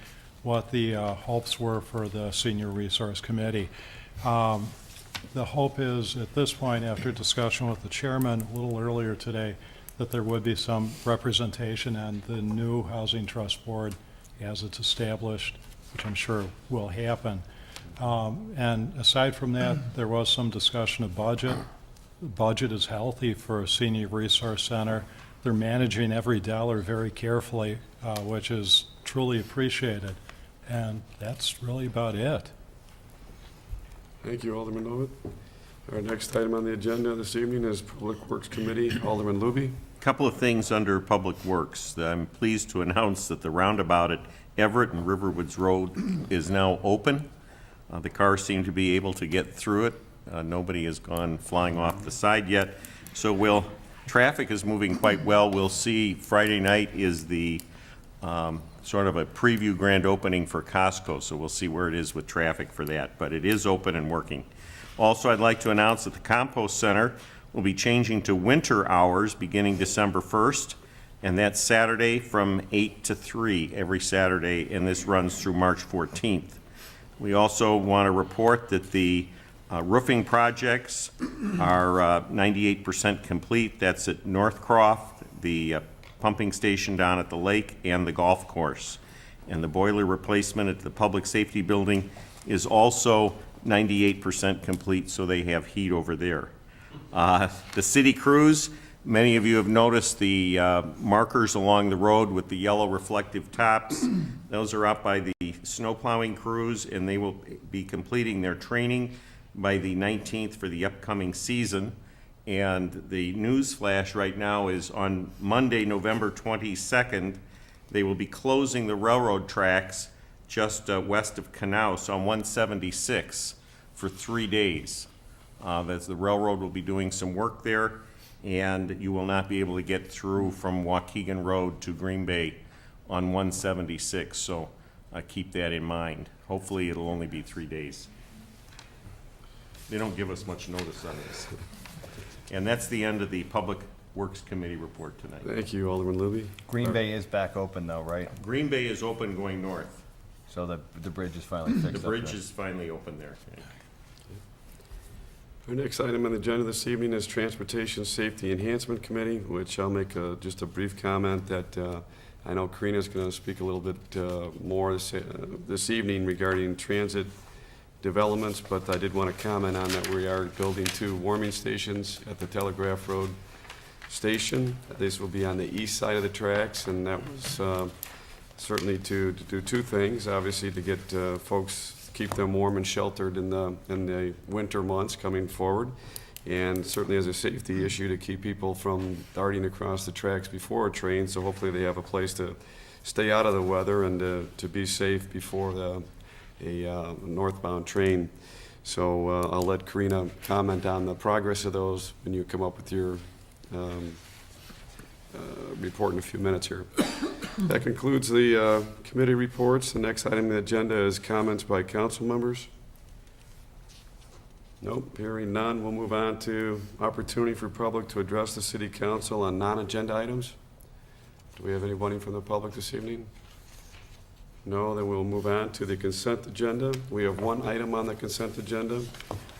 what the hopes were for the Senior Resource Committee. The hope is, at this point, after discussion with the chairman a little earlier today, that there would be some representation on the new Housing Trust Board as it's established, which I'm sure will happen. And aside from that, there was some discussion of budget. The budget is healthy for a Senior Resource Center. They're managing every dollar very carefully, which is truly appreciated. And that's really about it. Thank you, Alderman Novit. Our next item on the agenda this evening is Public Works Committee. Alderman Luby. Couple of things under Public Works. I'm pleased to announce that the roundabout at Everett and Riverwoods Road is now open. The cars seem to be able to get through it. Nobody has gone flying off the side yet. So traffic is moving quite well. We'll see Friday night is the sort of a preview grand opening for Costco, so we'll see where it is with traffic for that. But it is open and working. Also, I'd like to announce that the Compost Center will be changing to winter hours beginning December 1st, and that's Saturday from 8 to 3 every Saturday, and this runs through March 14th. We also want to report that the roofing projects are 98% complete. That's at Northcroft, the pumping station down at the lake, and the golf course. And the boiler replacement at the Public Safety Building is also 98% complete, so they have heat over there. The city crews, many of you have noticed the markers along the road with the yellow reflective tops. Those are up by the snow plowing crews, and they will be completing their training by the 19th for the upcoming season. And the news flash right now is on Monday, November 22nd, they will be closing the railroad tracks just west of Knaus on 176 for 3 days. As the railroad will be doing some work there, and you will not be able to get through from Waukegan Road to Green Bay on 176, so keep that in mind. Hopefully it'll only be 3 days. They don't give us much notice on this. And that's the end of the Public Works Committee report tonight. Thank you, Alderman Luby. Green Bay is back open though, right? Green Bay is open going north. So the bridge is finally fixed The up bridge there. is finally open there. Our next item on the agenda this evening is Transportation Safety Enhancement Committee, which I'll make just a brief comment that I know Karina's going to speak a little bit more this evening regarding transit developments, but I did want to comment on that we are building 2 warming stations at the Telegraph Road station. This will be on the east side of the tracks, and that was certainly to do 2 things. Obviously, to get folks, keep them warm and sheltered in the winter months coming forward, and certainly as a safety issue to keep people from darting across the tracks before a train. So hopefully they have a place to stay out of the weather and to be safe before a northbound train. So I'll let Karina comment on the progress of those when you come up with your report in a few minutes here. That concludes the committee reports. The next item on the agenda is comments by council members. Nope, hearing none. We'll move on to opportunity for public to address the city council on non-agenda items. Do we have anybody from the public this evening? No, then we'll move on to the consent agenda. We have 1 item on the consent agenda.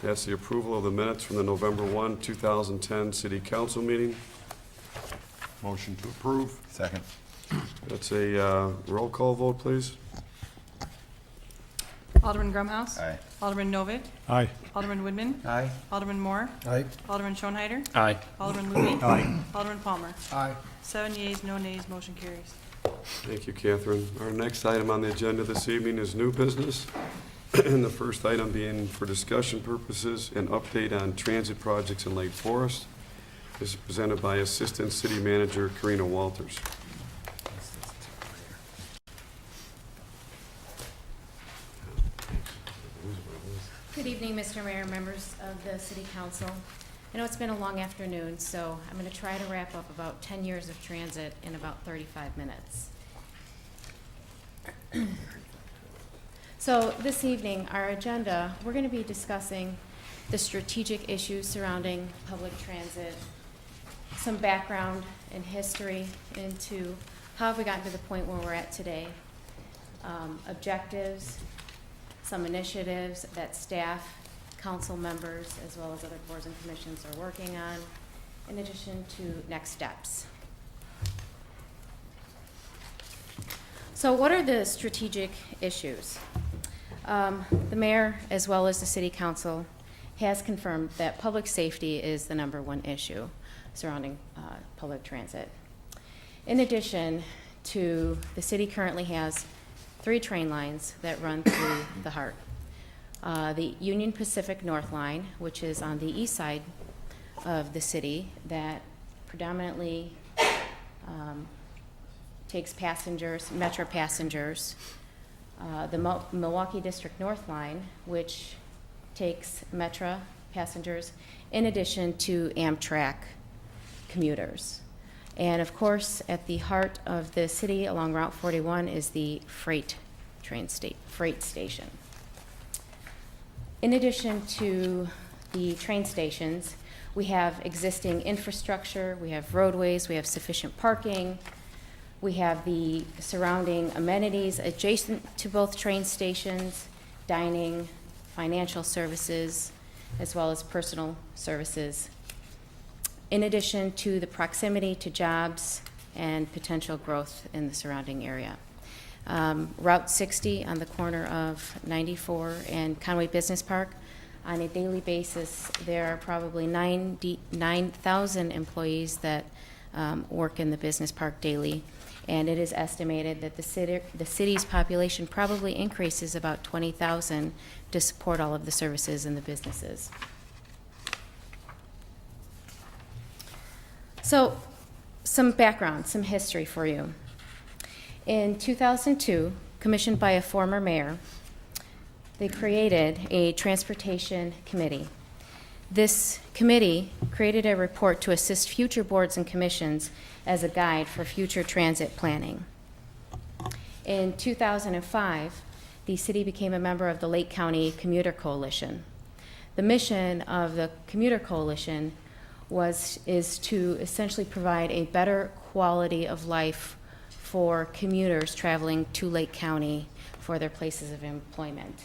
That's the approval of the minutes from the November 1, 2010 city council meeting. Motion to approve. Second. That's a roll call vote, please. Alderman Grumhouse. Aye. Alderman Novit. Aye. Alderman Woodman. Aye. Alderman Moore. Aye. Alderman Schoenhyder. Aye. Alderman Luby. Aye. Alderman Palmer. Aye. 7 yeas, no nays, motion carries. Thank you, Catherine. Our next item on the agenda this evening is new business. And the first item being for discussion purposes, an update on transit projects in Lake Forest. This is presented by Assistant City Manager Karina Walters. Good evening, Mr. Mayor, members of the City Council. I know it's been a long afternoon, so I'm going to try to wrap up about 10 years of transit in about 35 minutes. So this evening, our agenda, we're going to be discussing the strategic issues surrounding public transit, some background and history into how have we gotten to the point where we're at today, objectives, some initiatives that staff, council members, as well as other boards and commissions are working on, in addition to next steps. So what are the strategic issues? The mayor, as well as the city council, has confirmed that public safety is the #1 issue surrounding public transit. In addition to, the city currently has 3 train lines that run through the heart. The Union Pacific North Line, which is on the east side of the city, that predominantly takes passengers, Metro passengers. The Milwaukee District North Line, which takes Metro passengers, in addition to Amtrak commuters. And of course, at the heart of the city along Route 41 is the freight station. In addition to the train stations, we have existing infrastructure, we have roadways, we have sufficient parking, we have the surrounding amenities adjacent to both train stations, dining, financial services, as well as personal services, in addition to the proximity to jobs and potential growth in the surrounding area. Route 60 on the corner of 94 and Conway Business Park, on a daily basis, there are probably 9,000 employees that work in the business park daily. And it is estimated that the city's population probably increases about 20,000 to support all of the services and the businesses. So, some background, some history for you. In 2002, commissioned by a former mayor, they created a transportation committee. This committee created a report to assist future boards and commissions as a guide for future transit planning. In 2005, the city became a member of the Lake County Commuter Coalition. The mission of the Commuter Coalition is to essentially provide a better quality of life for commuters traveling to Lake County for their places of employment.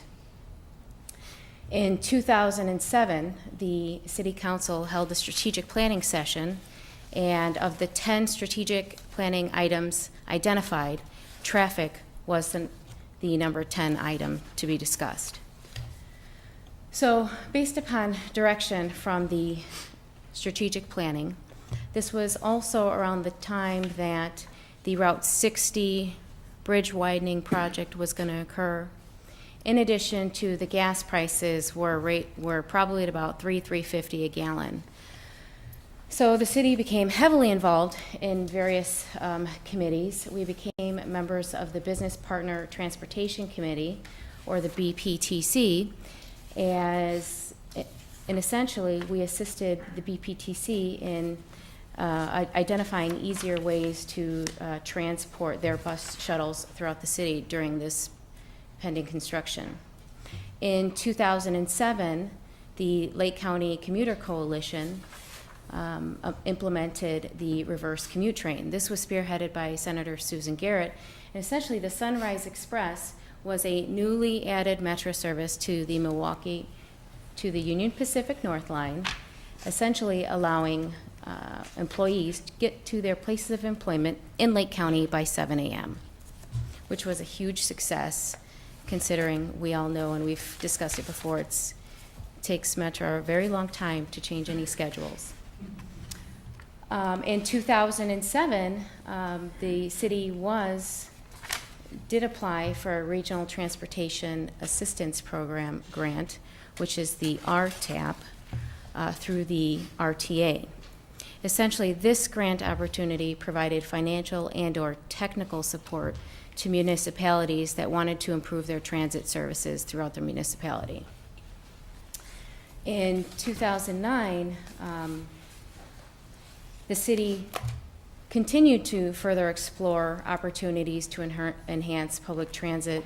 In 2007, the City Council held a strategic planning session, and of the 10 strategic planning items identified, traffic was the number 10 item to be discussed. So, based upon direction from the strategic planning, this was also around the time that the Route 60 bridge widening project was going to occur. In addition to the gas prices were probably at about $3.50 a gallon. So the city became heavily involved in various committees. We became members of the Business Partner Transportation Committee, or the BPTC, and essentially we assisted the BPTC in identifying easier ways to transport their bus shuttles throughout the city during this pending construction. In 2007, the Lake County Commuter Coalition implemented the reverse commute train. This was spearheaded by Senator Susan Garrett, and essentially the Sunrise Express was a newly added metro service to the Union Pacific North Line, essentially allowing employees to get to their places of employment in Lake County by 7 a.m., which was a huge success, considering we all know, and we've discussed it before, it takes Metro a very long time to change any schedules. In 2007, the city did apply for a Regional Transportation Assistance Program grant, which is the RTAP, through the RTA. Essentially, this grant opportunity provided financial and/or technical support to municipalities that wanted to improve their transit services throughout their municipality. In 2009, the city continued to further explore opportunities to enhance public transit.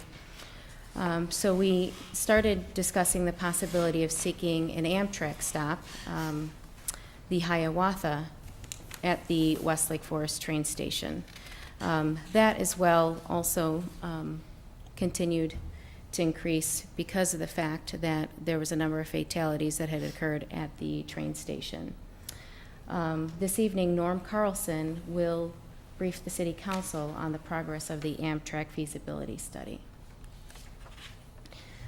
So we started discussing the possibility of seeking an Amtrak stop, the Hiawatha, at the West Lake Forest train station. That as well also continued to increase because of the fact that there was a number of fatalities that had occurred at the train station. This evening, Norm Carlson will brief the City Council on the progress of the Amtrak feasibility study.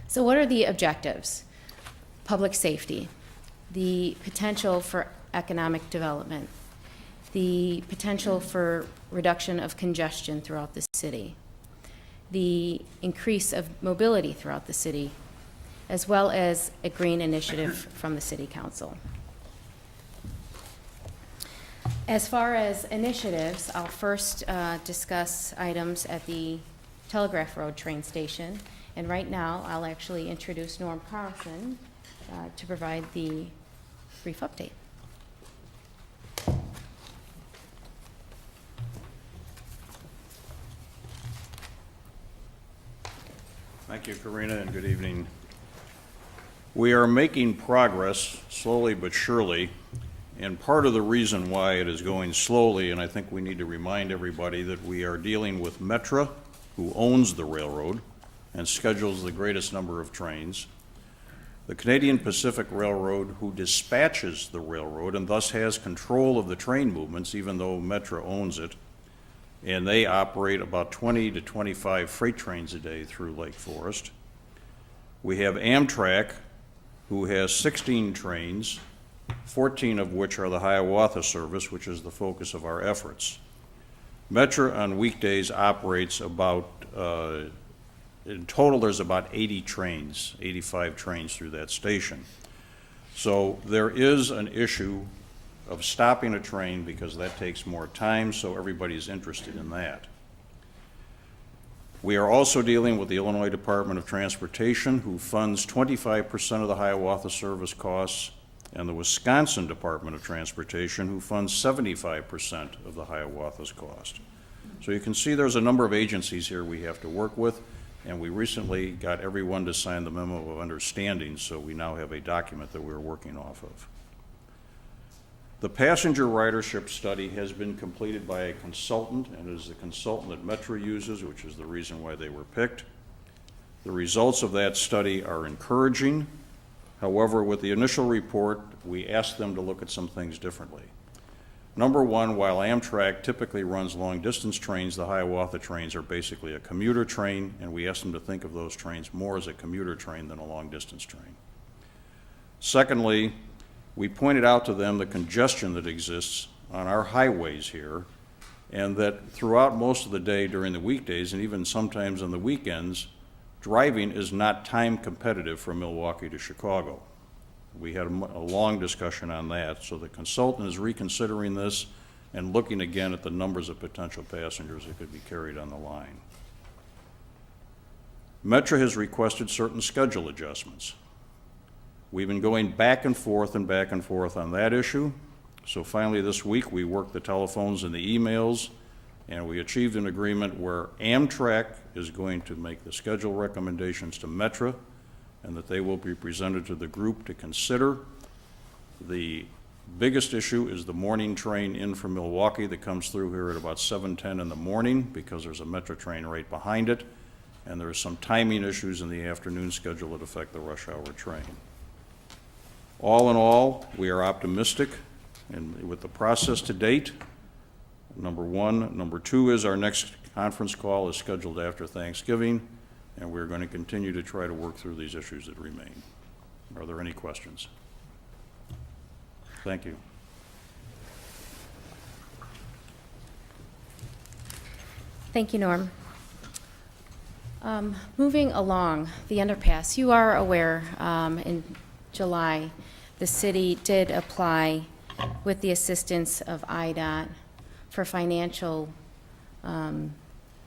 So what are the objectives? Public safety, the potential for economic development, the potential for reduction of congestion throughout the city, the increase of mobility throughout the city, as well as a green initiative from the City Council. As far as initiatives, I'll first discuss items at the Telegraph Road train station. And right now, I'll actually introduce Norm Carlson to provide the brief update. Thank you, Karina, and good evening. We are making progress, slowly but surely, and part of the reason why it is going slowly, and I think we need to remind everybody that we are dealing with Metra, who owns the railroad and schedules the greatest number of trains, the Canadian Pacific Railroad, who dispatches the railroad and thus has control of the train movements, even though Metra owns it, and they operate about 20 to 25 freight trains a day through Lake Forest. We have Amtrak, who has 16 trains, 14 of which are the Hiawatha service, which is the focus of our efforts. Metra on weekdays operates about, in total there's about 80 trains, 85 trains through that station. So there is an issue of stopping a train because that takes more time, so everybody's interested in that. We are also dealing with the Illinois Department of Transportation, who funds 25% of the Hiawatha service costs, and the Wisconsin Department of Transportation, who funds 75% of the Hiawatha's cost. So you can see there's a number of agencies here we have to work with, and we recently got everyone to sign the memo of understanding, so we now have a document that we're working off of. The passenger ridership study has been completed by a consultant, and it is the consultant that Metra uses, which is the reason why they were picked. The results of that study are encouraging. However, with the initial report, we asked them to look at some things differently. Number one, while Amtrak typically runs long-distance trains, the Hiawatha trains are basically a commuter train, and we asked them to think of those trains more as a commuter train than a long-distance train. Secondly, we pointed out to them the congestion that exists on our highways here, and that throughout most of the day during the weekdays, and even sometimes on the weekends, driving is not time competitive from Milwaukee to Chicago. We had a long discussion on that, so the consultant is reconsidering this and looking again at the numbers of potential passengers that could be carried on the line. Metra has requested certain schedule adjustments. We've been going back and forth on that issue, so finally this week we worked the telephones and the emails, and we achieved an agreement where Amtrak is going to make the schedule recommendations to Metra, and that they will be presented to the group to consider. The biggest issue is the morning train in from Milwaukee that comes through here at about 7:10 in the morning, because there's a Metra train right behind it, and there are some timing issues in the afternoon schedule that affect the rush hour train. All in all, we are optimistic and with the process to date. Number one. Number two is our next conference call is scheduled after Thanksgiving, and we're going to continue to try to work through these issues that remain. Are there any questions? Thank you. Thank you, Norm. Moving along, the underpass. You are aware in July, the city did apply with the assistance of IDOT for financial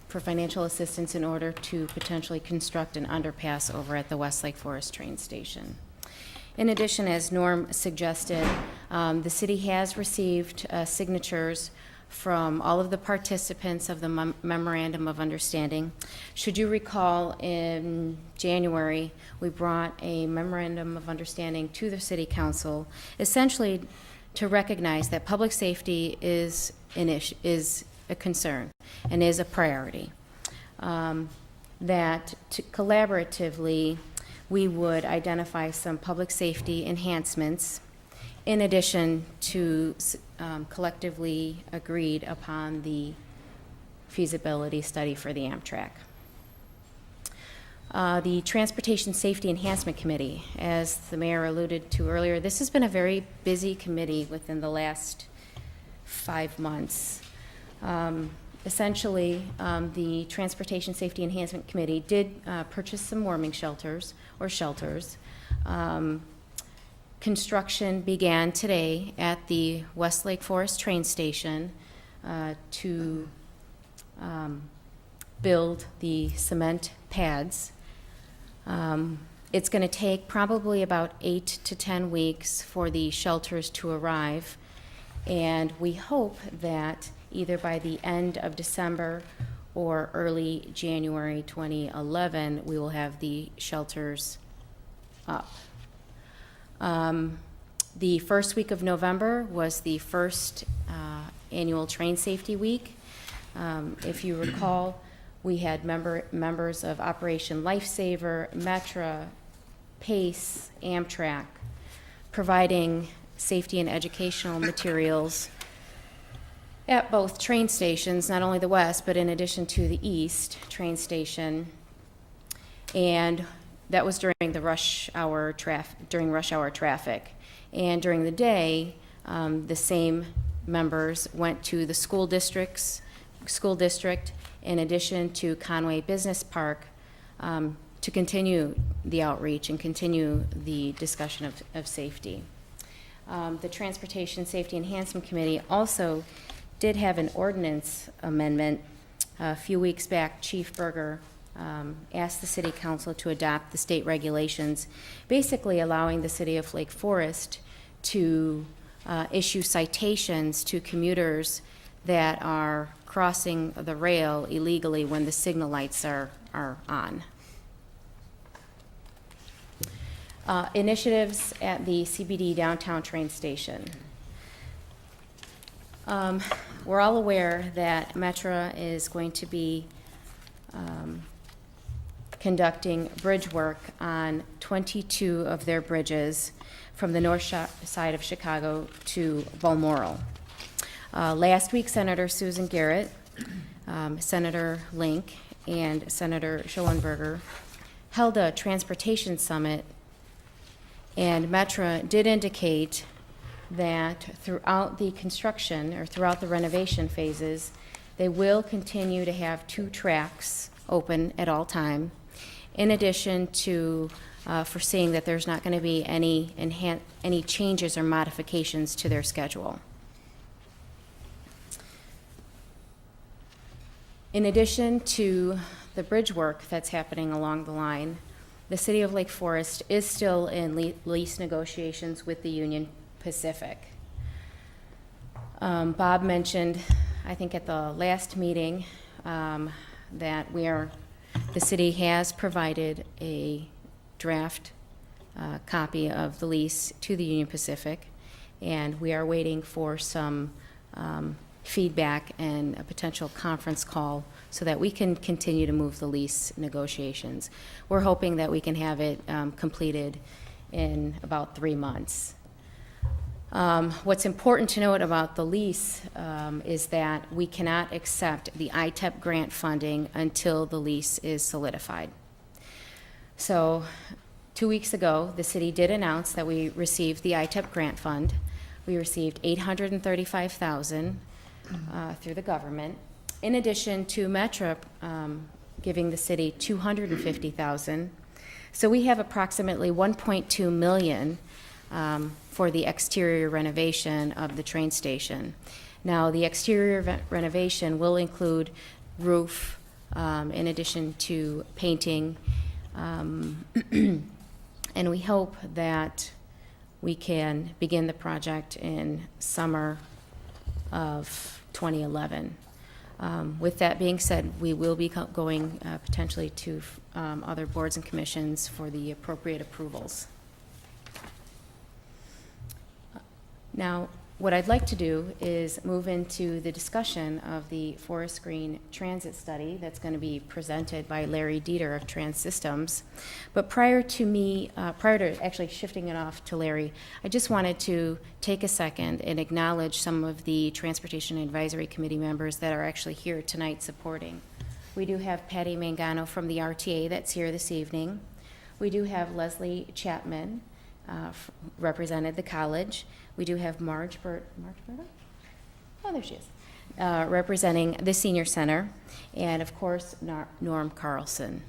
assistance in order to potentially construct an underpass over at the West Lake Forest train station. In addition, as Norm suggested, the city has received signatures from all of the participants of the Memorandum of Understanding. Should you recall, in January, we brought a Memorandum of Understanding to the City Council, essentially to recognize that public safety is a concern and is a priority. that collaboratively, we would identify some public safety enhancements in addition to collectively agreed upon the feasibility study for the Amtrak. The Transportation Safety Enhancement Committee, as the mayor alluded to earlier, this has been a very busy committee within the last 5 months. Essentially, the Transportation Safety Enhancement Committee did purchase some warming shelters. Construction began today at the Westlake Forest train station to build the cement pads. It's going to take probably about 8 to 10 weeks for the shelters to arrive, and we hope that either by the end of December or early January 2011, we will have the shelters up. The first week of November was the first annual Train Safety Week. If you recall, we had members of Operation Lifesaver, Metra, PACE, Amtrak, providing safety and educational materials at both train stations, not only the west, but in addition to the east train station. And that was during the rush hour traffic. And during the day, the same members went to the school district, in addition to Conway Business Park, to continue the outreach and continue the discussion of safety. The Transportation Safety Enhancement Committee also did have an ordinance amendment. A few weeks back, Chief Berger asked the City Council to adopt the state regulations, basically allowing the City of Lake Forest to issue citations to commuters that are crossing the rail illegally when the signal lights are on. Initiatives at the CBD downtown train station. We're all aware that Metra is going to be conducting bridge work on 22 of their bridges from the north side of Chicago to Balmoral. Last week, Senator Susan Garrett, Senator Link, and Senator Schoenberger held a transportation summit, and Metra did indicate that throughout the construction or throughout the renovation phases, they will continue to have 2 tracks open at all time, in addition to foreseeing that there's not going to be any changes or modifications to their schedule. In addition to the bridge work that's happening along the line, the City of Lake Forest is still in lease negotiations with the Union Pacific. Bob mentioned, I think at the last meeting, that the city has provided a draft copy of the lease to the Union Pacific, and we are waiting for some feedback and a potential conference call so that we can continue to move the lease negotiations. We're hoping that we can have it completed in about 3 months. What's important to note about the lease is that we cannot accept the ITEP grant funding until the lease is solidified. So 2 weeks ago, the city did announce that we received the ITEP grant fund. We received $835,000 through the government, in addition to Metra giving the city $250,000. So we have approximately $1.2 million for the exterior renovation of the train station. Now, the exterior renovation will include roof, in addition to painting, and we hope that we can begin the project in summer of 2011. With that being said, we will be going potentially to other boards and commissions for the appropriate approvals. Now, what I'd like to do is move into the discussion of the Forest Green Transit Study that's going to be presented by Larry Dieter of Trans Systems. But prior to actually shifting it off to Larry, I just wanted to take a second and acknowledge some of the Transportation Advisory Committee members that are actually here tonight supporting. We do have Patty Mangano from the RTA that's here this evening. We do have Leslie Chapman, represented the college. We do have Marge Berta? Oh, there she is. Representing the Senior Center. And of course, Norm Carlson.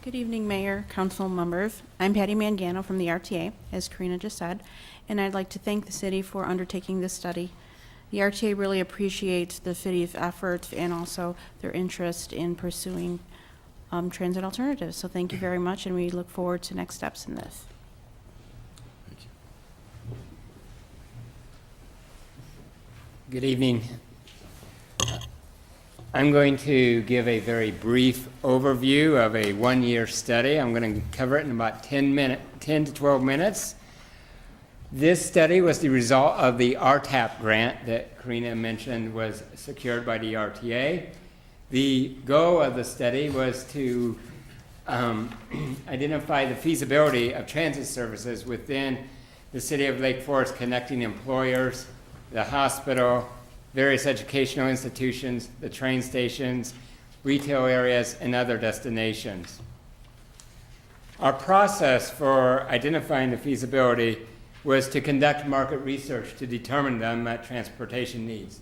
Good evening, Mayor, council members. I'm Patty Mangano from the RTA, as Karina just said, and I'd like to thank the city for undertaking this study. The RTA really appreciates the city's efforts and also their interest in pursuing transit alternatives. So thank you very much, and we look forward to next steps in this. Good evening. I'm going to give a very brief overview of a one-year study. I'm going to cover it in about 10 to 12 minutes. This study was the result of the RTAP grant that Karina mentioned was secured by the RTA. The goal of the study was to identify the feasibility of transit services within the city of Lake Forest, connecting employers, the hospital, various educational institutions, the train stations, retail areas, and other destinations. Our process for identifying the feasibility was to conduct market research to determine the unmet transportation needs.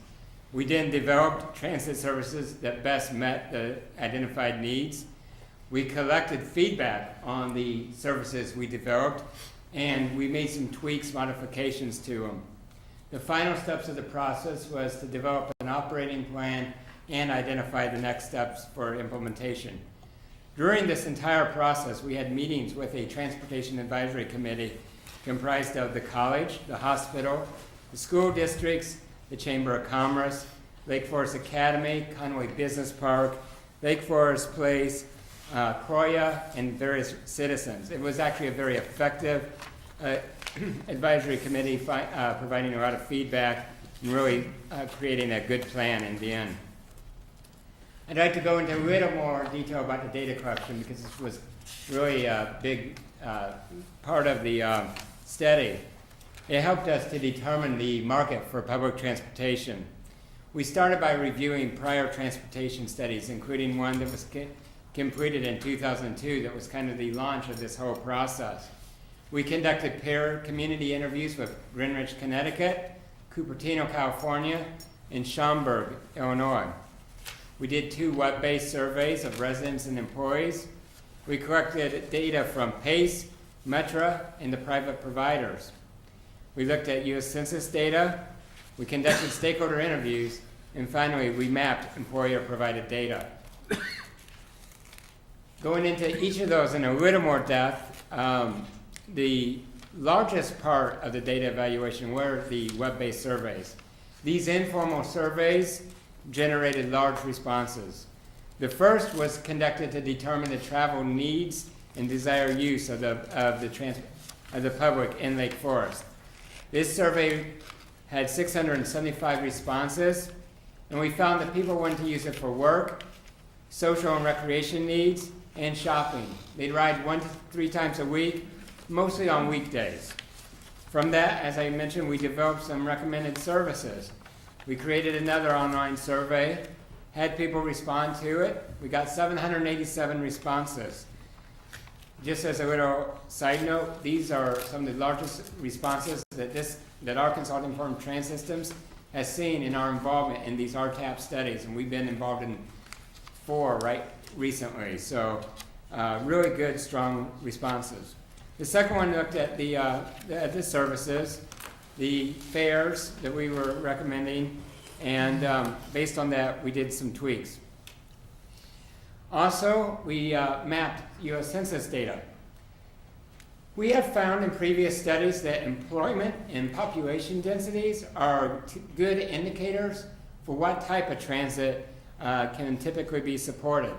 We then developed transit services that best met the identified needs. We collected feedback on the services we developed, and we made some tweaks, modifications to them. The final steps of the process was to develop an operating plan and identify the next steps for implementation. During this entire process, we had meetings with a Transportation Advisory Committee comprised of the college, the hospital, the school districts, the Chamber of Commerce, Lake Forest Academy, Conway Business Park, Lake Forest Place, Croya, and various citizens. It was actually a very effective advisory committee providing a lot of feedback and really creating a good plan in the end. I'd like to go into a little more detail about the data collection because this was really a big part of the study. It helped us to determine the market for public transportation. We started by reviewing prior transportation studies, including one that was completed in 2002 that was kind of the launch of this whole process. We conducted peer community interviews with Greenwich, Connecticut, Cupertino, California, and Schaumburg, Illinois. We did 2 web-based surveys of residents and employees. We collected data from PACE, Metra, and the private providers. We looked at U.S. Census data, we conducted stakeholder interviews, and finally, we mapped employer-provided data. Going into each of those in a little more depth, the largest part of the data evaluation were the web-based surveys. These informal surveys generated large responses. The first was conducted to determine the travel needs and desired use of the public in Lake Forest. This survey had 675 responses, and we found that people wanted to use it for work, social and recreation needs, and shopping. They'd ride 1 to 3 times a week, mostly on weekdays. From that, as I mentioned, we developed some recommended services. We created another online survey, had people respond to it. We got 787 responses. Just as a little side note, these are some of the largest responses that our consulting firm, Trans Systems, has seen in our involvement in these RTAP studies, and we've been involved in 4 right recently. So really good, strong responses. The second one looked at the services, the fares that we were recommending, and based on that, we did some tweaks. Also, we mapped U.S. Census data. We have found in previous studies that employment and population densities are good indicators for what type of transit can typically be supported.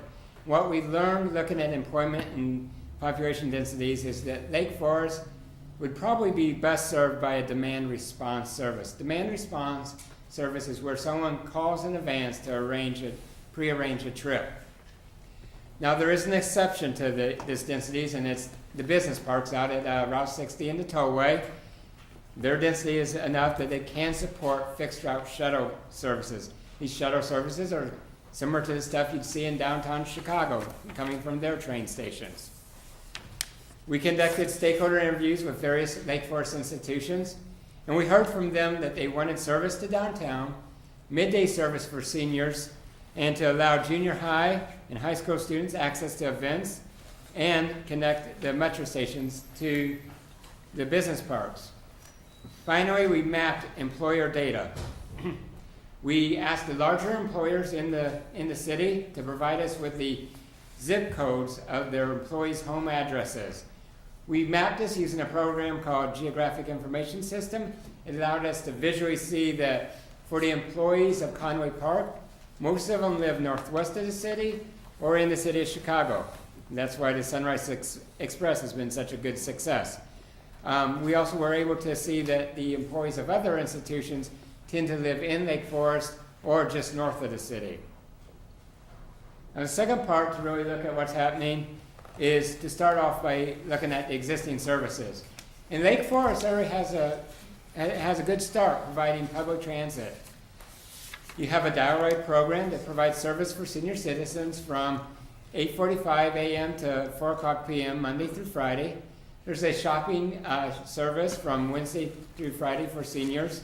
What we learned looking at employment and population densities is that Lake Forest would probably be best served by a demand response service. Demand response service is where someone calls in advance to pre-arrange a trip. Now, there is an exception to this densities, and it's the business parks out at Route 60 and the Tollway. Their density is enough that they can support fixed route shuttle services. These shuttle services are similar to the stuff you'd see in downtown Chicago coming from their train stations. We conducted stakeholder interviews with various Lake Forest institutions, and we heard from them that they wanted service to downtown, midday service for seniors, and to allow junior high and high school students access to events and connect the metro stations to the business parks. Finally, we mapped employer data. We asked the larger employers in the city to provide us with the zip codes of their employees' home addresses. We mapped this using a program called Geographic Information System. It allowed us to visually see that for the employees of Conway Park, most of them live northwest of the city or in the city of Chicago. And that's why the Sunrise Express has been such a good success. We also were able to see that the employees of other institutions tend to live in Lake Forest or just north of the city. Now, the second part to really look at what's happening is to start off by looking at the existing services. And Lake Forest already has a good start providing public transit. You have a dial ride program that provides service for senior citizens from 8:45 a.m. to 4 o'clock p.m. Monday through Friday. There's a shopping service from Wednesday through Friday for seniors.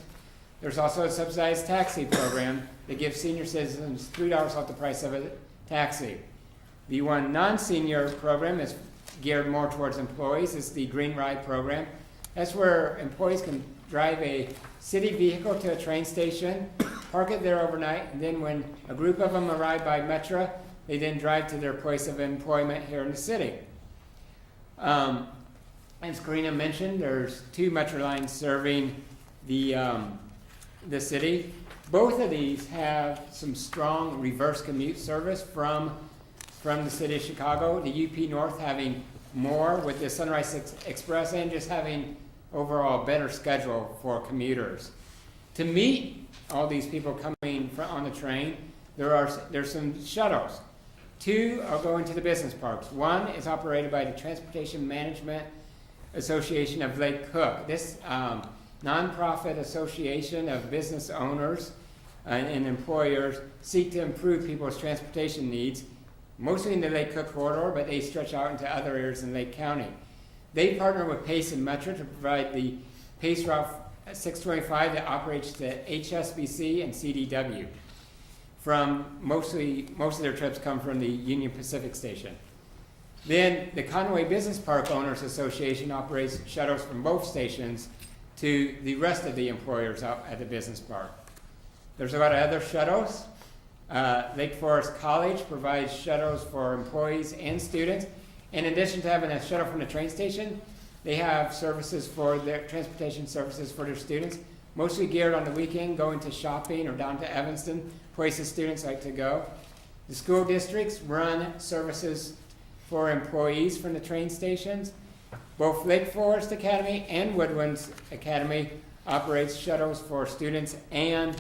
There's also a subsidized taxi program that gives senior citizens $3 off the price of a taxi. The one non-senior program is geared more towards employees. It's the Green Ride program. That's where employees can drive a city vehicle to a train station, park it there overnight, and then when a group of them arrive by Metro, they then drive to their place of employment here in the city. As Karina mentioned, there's 2 Metro lines serving the city. Both of these have some strong reverse commute service from the city of Chicago. The UP North having more with the Sunrise Express and just having overall better schedule for commuters. To meet all these people coming on the train, there's some shuttles. 2 are going to the business parks. 1 is operated by the Transportation Management Association of Lake Cook. This nonprofit association of business owners and employers seek to improve people's transportation needs, mostly in the Lake Cook corridor, but they stretch out into other areas in Lake County. They partner with Pace and Metro to provide the Pace Route 625 that operates to HSBC and CDW. Most of their trips come from the Union Pacific station. Then the Conway Business Park Owners Association operates shuttles from both stations to the rest of the employers out at the business park. There's a lot of other shuttles. Lake Forest College provides shuttles for employees and students. In addition to having a shuttle from the train station, they have services for their transportation services for their students, mostly geared on the weekend, going to shopping or down to Evanston, places students like to go. The school districts run services for employees from the train stations. Both Lake Forest Academy and Woodlands Academy operates shuttles for students and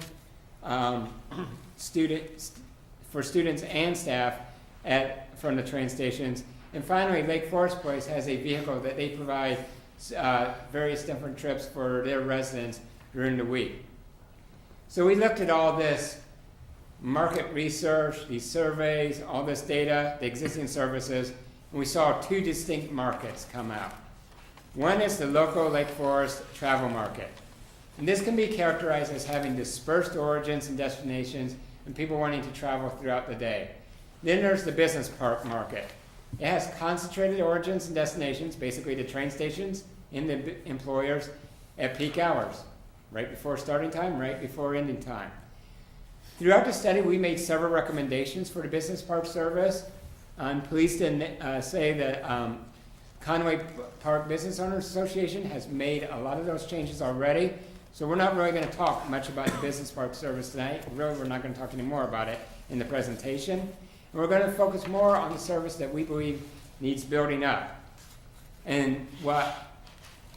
staff from the train stations. And finally, Lake Forest Place has a vehicle that they provide various different trips for their residents during the week. So we looked at all this market research, these surveys, all this data, the existing services, and we saw 2 distinct markets come out. One is the local Lake Forest travel market. And this can be characterized as having dispersed origins and destinations and people wanting to travel throughout the day. Then there's the business park market. It has concentrated origins and destinations, basically the train stations and the employers at peak hours, right before starting time, right before ending time. Throughout the study, we made several recommendations for the business park service. I'm pleased to say that Conway Park Business Owners Association has made a lot of those changes already. So we're not really going to talk much about the business park service tonight. Really, we're not going to talk any more about it in the presentation. And we're going to focus more on the service that we believe needs building up. And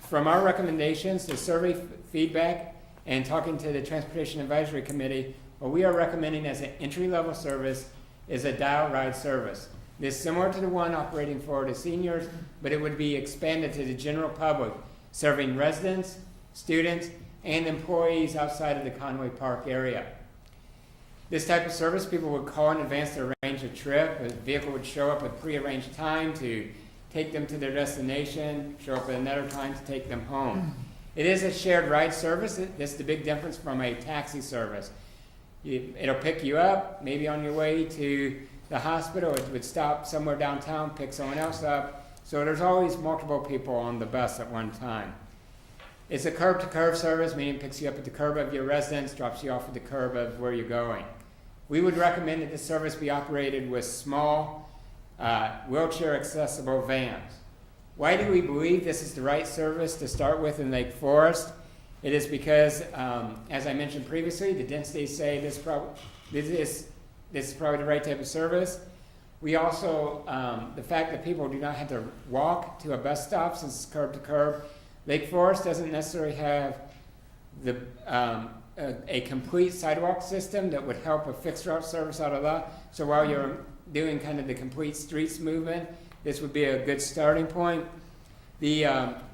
from our recommendations, the survey feedback, and talking to the Transportation Advisory Committee, what we are recommending as an entry-level service is a dial ride service. This is similar to the one operating for the seniors, but it would be expanded to the general public, serving residents, students, and employees outside of the Conway Park area. This type of service, people would call in advance to arrange a trip. A vehicle would show up at prearranged time to take them to their destination, show up at another time to take them home. It is a shared ride service. This is the big difference from a taxi service. It'll pick you up, maybe on your way to the hospital. It would stop somewhere downtown, pick someone else up. So there's always multiple people on the bus at one time. It's a curb-to-curb service, meaning it picks you up at the curb of your residence, drops you off at the curb of where you're going. We would recommend that this service be operated with small, wheelchair-accessible vans. Why do we believe this is the right service to start with in Lake Forest? It is because, as I mentioned previously, the densities say this is probably the right type of service. We also, the fact that people do not have to walk to a bus stop since it's curb to curb. Lake Forest doesn't necessarily have a complete sidewalk system that would help a fixed route service out of that. So while you're doing kind of the complete streets movement, this would be a good starting point. The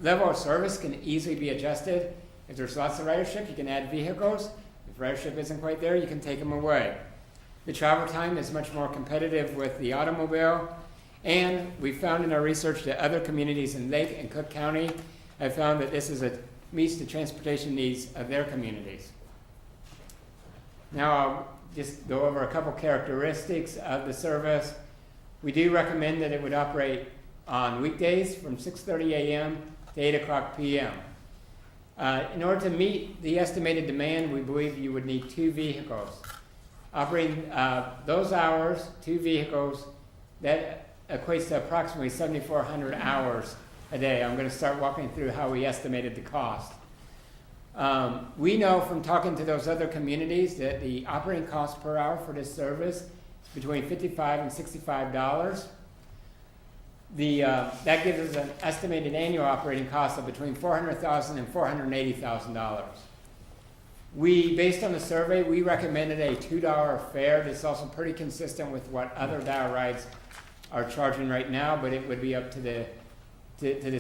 level of service can easily be adjusted. If there's lots of ridership, you can add vehicles. If ridership isn't quite there, you can take them away. The travel time is much more competitive with the automobile. And we found in our research that other communities in Lake and Cook County have found that this meets the transportation needs of their communities. Now I'll just go over a couple characteristics of the service. We do recommend that it would operate on weekdays from 6:30 a.m. to 8 o'clock p.m. In order to meet the estimated demand, we believe you would need 2 vehicles. Operating those hours, 2 vehicles, that equates to approximately 7,400 hours a day. I'm going to start walking through how we estimated the cost. We know from talking to those other communities that the operating cost per hour for this service is between $55 and $65. That gives us an estimated annual operating cost of between $400,000 and $480,000. Based on the survey, we recommended a $2 fare. That's also pretty consistent with what other dial rides are charging right now, but it would be up to the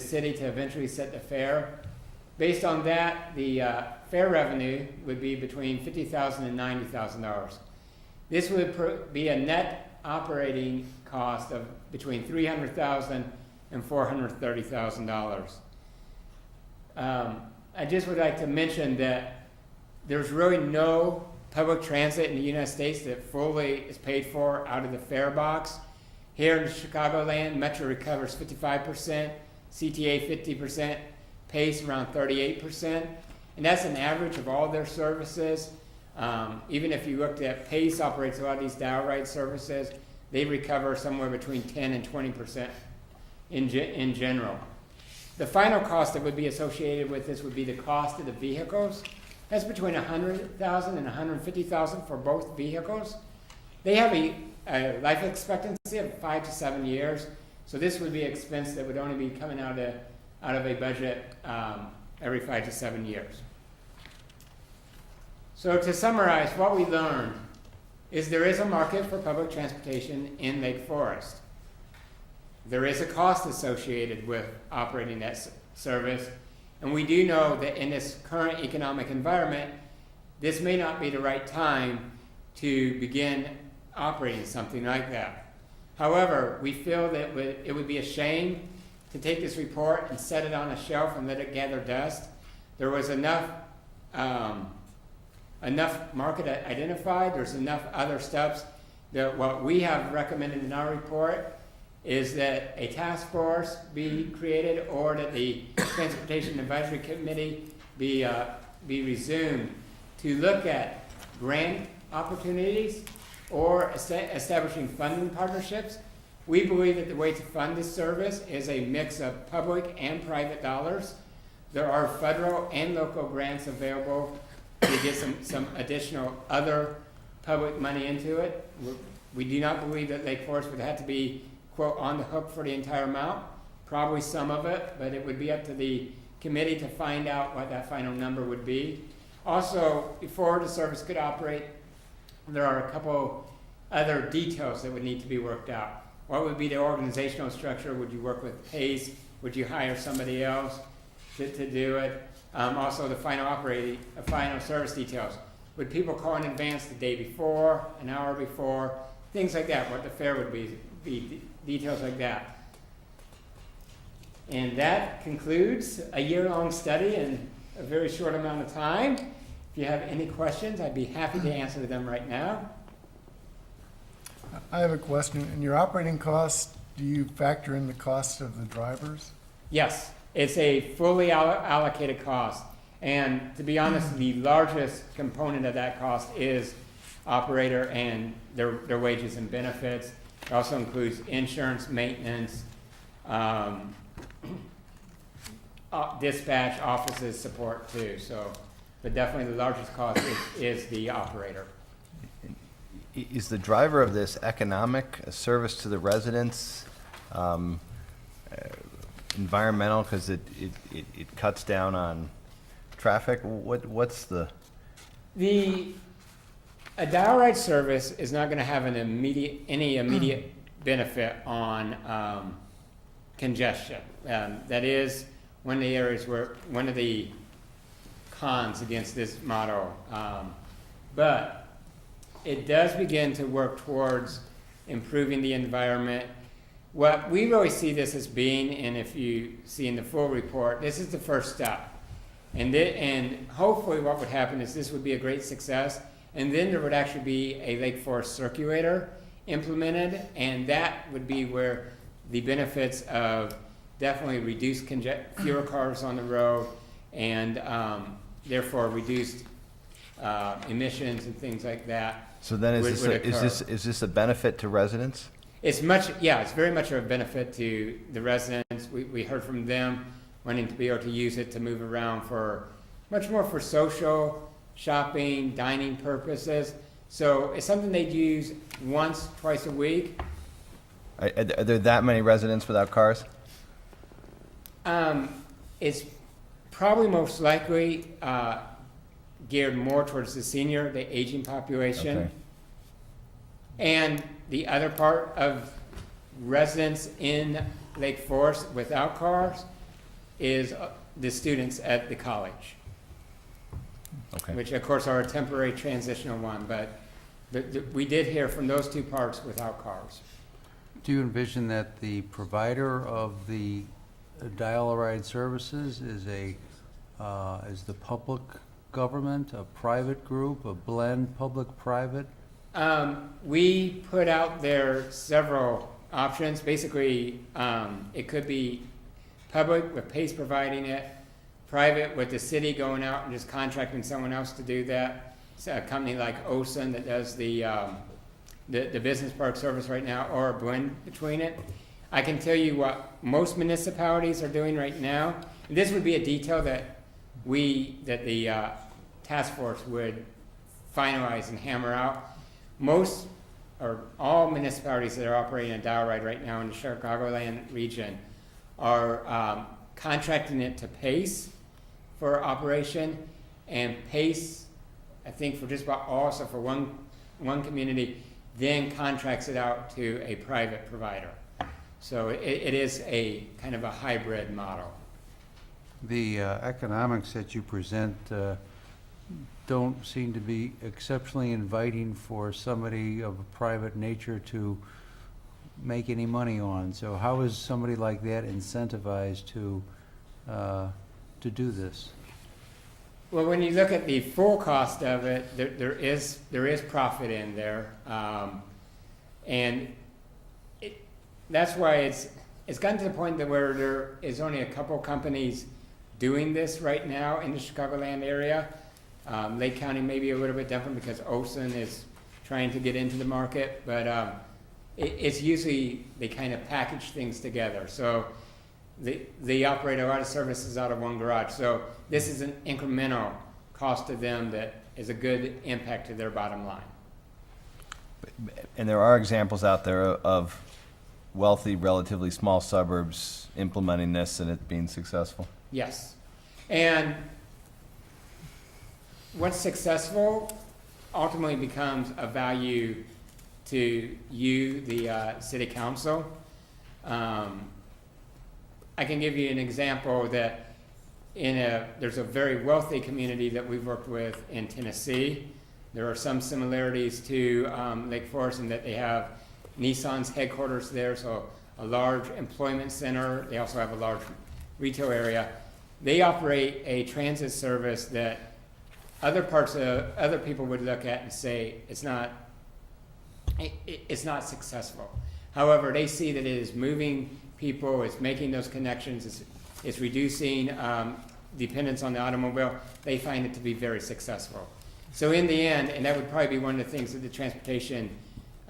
city to eventually set the fare. Based on that, the fare revenue would be between $50,000 and $90,000. This would be a net operating cost of between $300,000 and $430,000. I just would like to mention that there's really no public transit in the United States that fully is paid for out of the fare box. Here in Chicagoland, Metro recovers 55%, CTA 50%, PACE around 38%, and that's an average of all their services. Even if you looked at PACE operates a lot of these dial ride services, they recover somewhere between 10 and 20% in general. The final cost that would be associated with this would be the cost of the vehicles. That's between $100,000 and $150,000 for both vehicles. They have a life expectancy of 5 to 7 years, so this would be an expense that would only be coming out of a budget every 5 to 7 years. So to summarize, what we learned is there is a market for public transportation in Lake Forest. There is a cost associated with operating that service, and we do know that in this current economic environment, this may not be the right time to begin operating something like that. However, we feel that it would be a shame to take this report and set it on a shelf and let it gather dust. There was enough market identified. There's enough other steps that what we have recommended in our report is that a task force be created or that the Transportation Advisory Committee be resumed to look at grant opportunities or establishing funding partnerships. We believe that the way to fund this service is a mix of public and private dollars. There are federal and local grants available to get some additional other public money into it. We do not believe that Lake Forest would have to be, quote, on the hook for the entire amount. Probably some of it, but it would be up to the committee to find out what that final number would be. Also, before the service could operate, there are a couple other details that would need to be worked out. What would be the organizational structure? Would you work with PACE? Would you hire somebody else to do it? Also, the final service details. Would people call in advance the day before, an hour before, things like that, what the fare would be details like that. And that concludes a year-long study in a very short amount of time. If you have any questions, I'd be happy to answer them right now. I have a question. In your operating costs, do you factor in the cost of the drivers? Yes, it's a fully allocated cost. And to be honest, the largest component of that cost is operator and their wages and benefits. It also includes insurance, maintenance, dispatch, offices, support too. So, but definitely the largest cost is the operator. Is the driver of this economic, a service to the residents, environmental because it cuts down on traffic? What's the... A dial ride service is not going to have any immediate benefit on congestion. That is one of the areas where one of the cons against this model. But it does begin to work towards improving the environment. What we really see this as being, and if you see in the full report, this is the first step. And hopefully what would happen is this would be a great success, and then there would actually be a Lake Forest circulator implemented, and that would be where the benefits of definitely reduced fewer cars on the road, and therefore reduced emissions and things like that. So then is this a benefit to residents? It's very much a benefit to the residents. We heard from them wanting to be able to use it to move around much more for social, shopping, dining purposes. So it's something they'd use once, twice a week. Are there that many residents without cars? It's probably most likely geared more towards the senior, the aging population. Okay. And the other part of residents in Lake Forest without cars is the students at the college. Okay. Which of course are a temporary transitional one, but we did hear from those two parts without cars. Do you envision that the provider of the dial-a-ride services is the public government, a private group, a blend, public-private? We put out there several options. Basically, it could be public with PACE providing it, private with the city going out and just contracting someone else to do that. It's a company like Osen that does the business park service right now, or a blend between it. I can tell you what most municipalities are doing right now. And this would be a detail that the task force would finalize and hammer out. Most or all municipalities that are operating a dial ride right now in the Chicagoland region are contracting it to PACE for operation, and PACE, I think for just about all, so for one community, then contracts it out to a private provider. So it is a kind of a hybrid model. The economics that you present don't seem to be exceptionally inviting for somebody of a private nature to make any money on. So how is somebody like that incentivized to do this? Well, when you look at the full cost of it, there is profit in there, and that's why it's gotten to the point that where there is only a couple companies doing this right now in the Chicagoland area. Lake County may be a little bit different because Osen is trying to get into the market, but it's usually they kind of package things together. So they operate a lot of services out of one garage. So this is an incremental cost to them that is a good impact to their bottom line. And there are examples out there of wealthy, relatively small suburbs implementing this and it being successful. Yes. And what's successful ultimately becomes a value to you, the city council. I can give you an example that there's a very wealthy community that we've worked with in Tennessee. There are some similarities to Lake Forest in that they have Nissan's headquarters there, so a large employment center. They also have a large retail area. They operate a transit service that other people would look at and say it's not successful. However, they see that it is moving people, it's making those connections, it's reducing dependence on the automobile. They find it to be very successful. So in the end, and that would probably be one of the things that the Transportation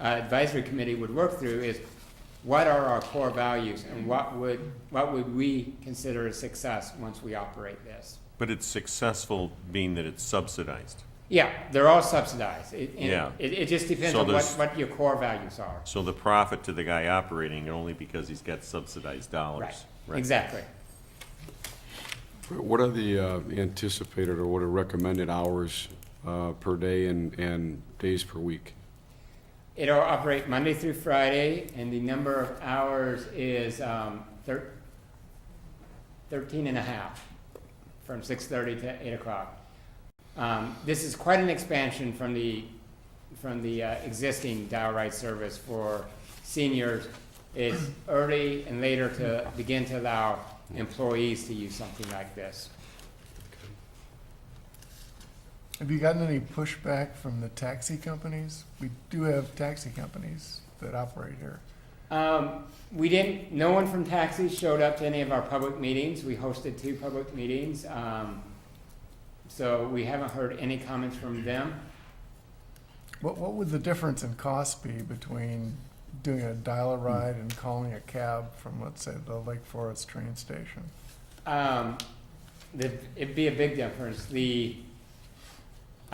Advisory Committee would work through, is what are our core values and what would we consider a success once we operate this? But it's successful being that it's subsidized. Yeah, they're all subsidized. Yeah. It just depends So on there's- what your core values are. So the profit to the guy operating only because he's got subsidized dollars. Right. Exactly. What are the anticipated or what are recommended hours per day and days per week? It'll operate Monday through Friday, and the number of hours is 13 and a half, from 6:30 to 8 o'clock. This is quite an expansion from the existing dial ride service for seniors. It's early and later to begin to allow employees to use something like this. Have you gotten any pushback from the taxi companies? We do have taxi companies that operate here. No one from taxis showed up to any of our public meetings. We hosted 2 public meetings. So we haven't heard any comments from them. What would the difference in cost be between doing a dial-a-ride and calling a cab from, let's say, the Lake Forest train station? It'd be a big difference.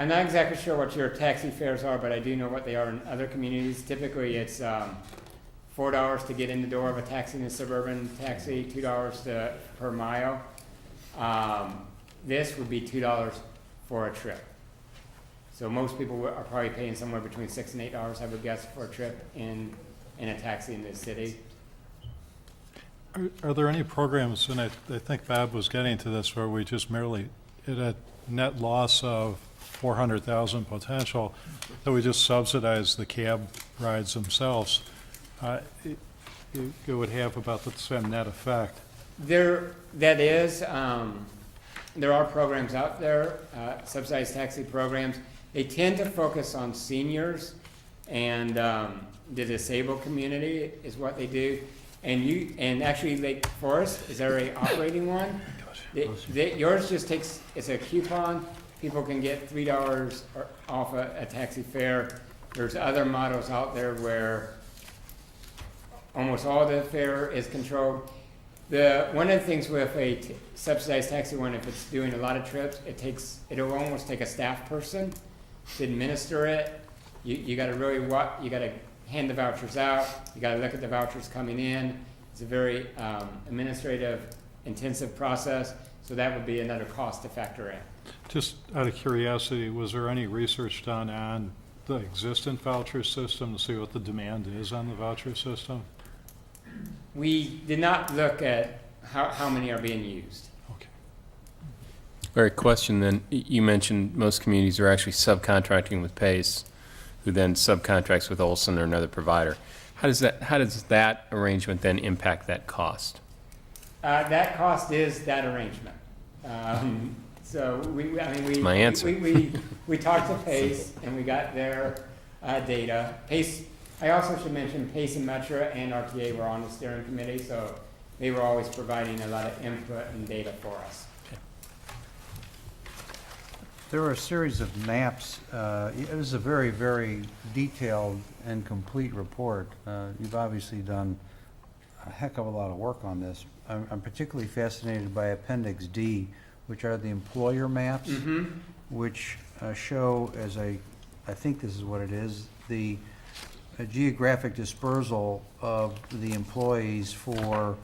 I'm not exactly sure what your taxi fares are, but I do know what they are in other communities. Typically, it's $4 to get in the door of a taxi in a suburban taxi, $2 per mile. This would be $2 for a trip. So most people are probably paying somewhere between $6 and $8, I would guess, for a trip in a taxi in this city. Are there any programs, and I think Bob was getting to this, where we just merely, at a net loss of $400,000 potential, that we just subsidize the cab rides themselves? It would have about the same net effect. There are programs out there, subsidized taxi programs. They tend to focus on seniors and the disabled community is what they do. And actually Lake Forest is already operating one. Yours just takes, it's a coupon. People can get $3 off a taxi fare. There's other models out there where almost all the fare is controlled. One of the things with a subsidized taxi one, if it's doing a lot of trips, it'll almost take a staff person to administer it. You gotta hand the vouchers out, you gotta look at the vouchers coming in. It's a very administrative intensive process, so that would be another cost to factor in. Just out of curiosity, was there any research done on the existing voucher system to see what the demand is on the voucher system? We did not look at how many are being used. All right, question then. You mentioned most communities are actually subcontracting with Pace, who then subcontracts with Olson or another provider. How does that arrangement then impact that cost? That cost is that arrangement. So My answer. we talked to Pace and we got their data. Pace. I also should mention Pace and Metra and RTA were on the steering committee, so they were always providing a lot of input and data for us. There are a series of maps. It was a very, very detailed and complete report. You've obviously done a heck of a lot of work on this. I'm particularly fascinated by Appendix D, which are the employer maps, which show, I think this is what it is, the a geographic dispersal of the employees for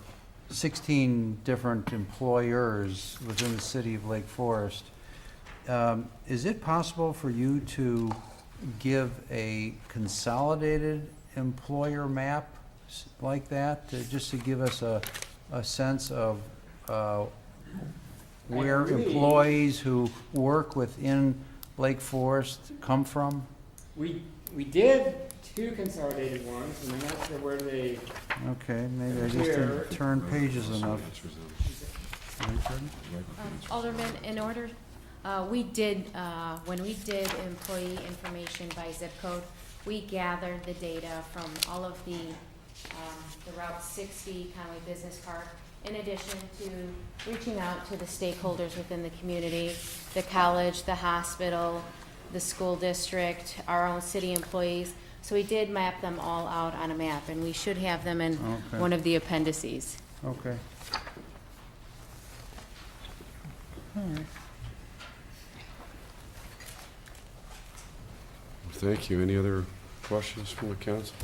16 different employers within the city of Lake Forest. Is it possible for you to give a consolidated employer map like that, just to give us a sense of where employees who work within Lake Forest come from? We did two consolidated ones, and I'm not sure where they. Okay, maybe I just didn't turn pages enough. Alderman, in order, we did, when we did employee information by zip code, we gathered the data from all of the Route 60 Conway Business Park, in addition to reaching out to the stakeholders within the community, the college, the hospital, the school district, our own city employees. So we did map them all out on a map, and we should have them in Okay. one of the appendices. Okay. All right. Thank you. Any other questions from the council?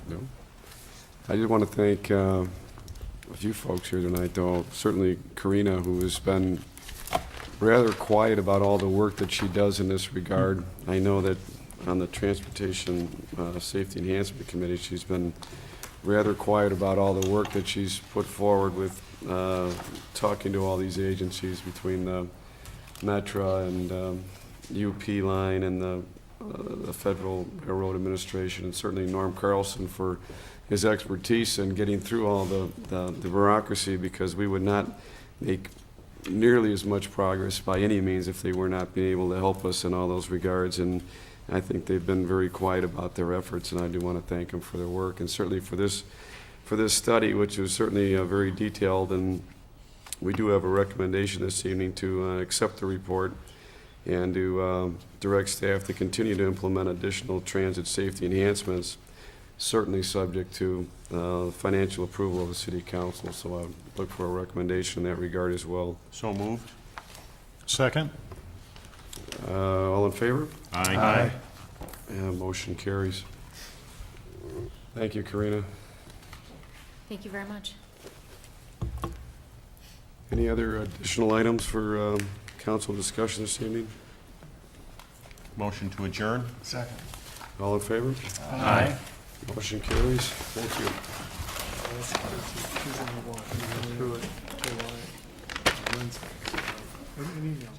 No? I just want to thank a few folks here tonight, though. Certainly Karina, who has been rather quiet about all the work that she does in this regard. I know that on the Transportation Safety Enhancement Committee, she's been rather quiet about all the work that she's put forward with talking to all these agencies between the Metra and UP line and the Federal Railroad Administration, and certainly Norm Carlson for his expertise in getting through all the bureaucracy, because we would not make nearly as much progress by any means if they were not being able to help us in all those regards. And I think they've been very quiet about their efforts, and I do want to thank them for their work, and certainly for this study, which is certainly very detailed. And we do have a recommendation this evening to accept the report and to direct staff to continue to implement additional transit safety enhancements, certainly subject to financial approval of the city council. So I look for a recommendation in that regard as well. So moved. Second? All in favor? Aye. And motion carries. Thank you, Karina. Thank you very much. Any other additional items for council discussion this evening? Motion to adjourn. Second. All in favor? Aye. Motion carries. Thank you. An email.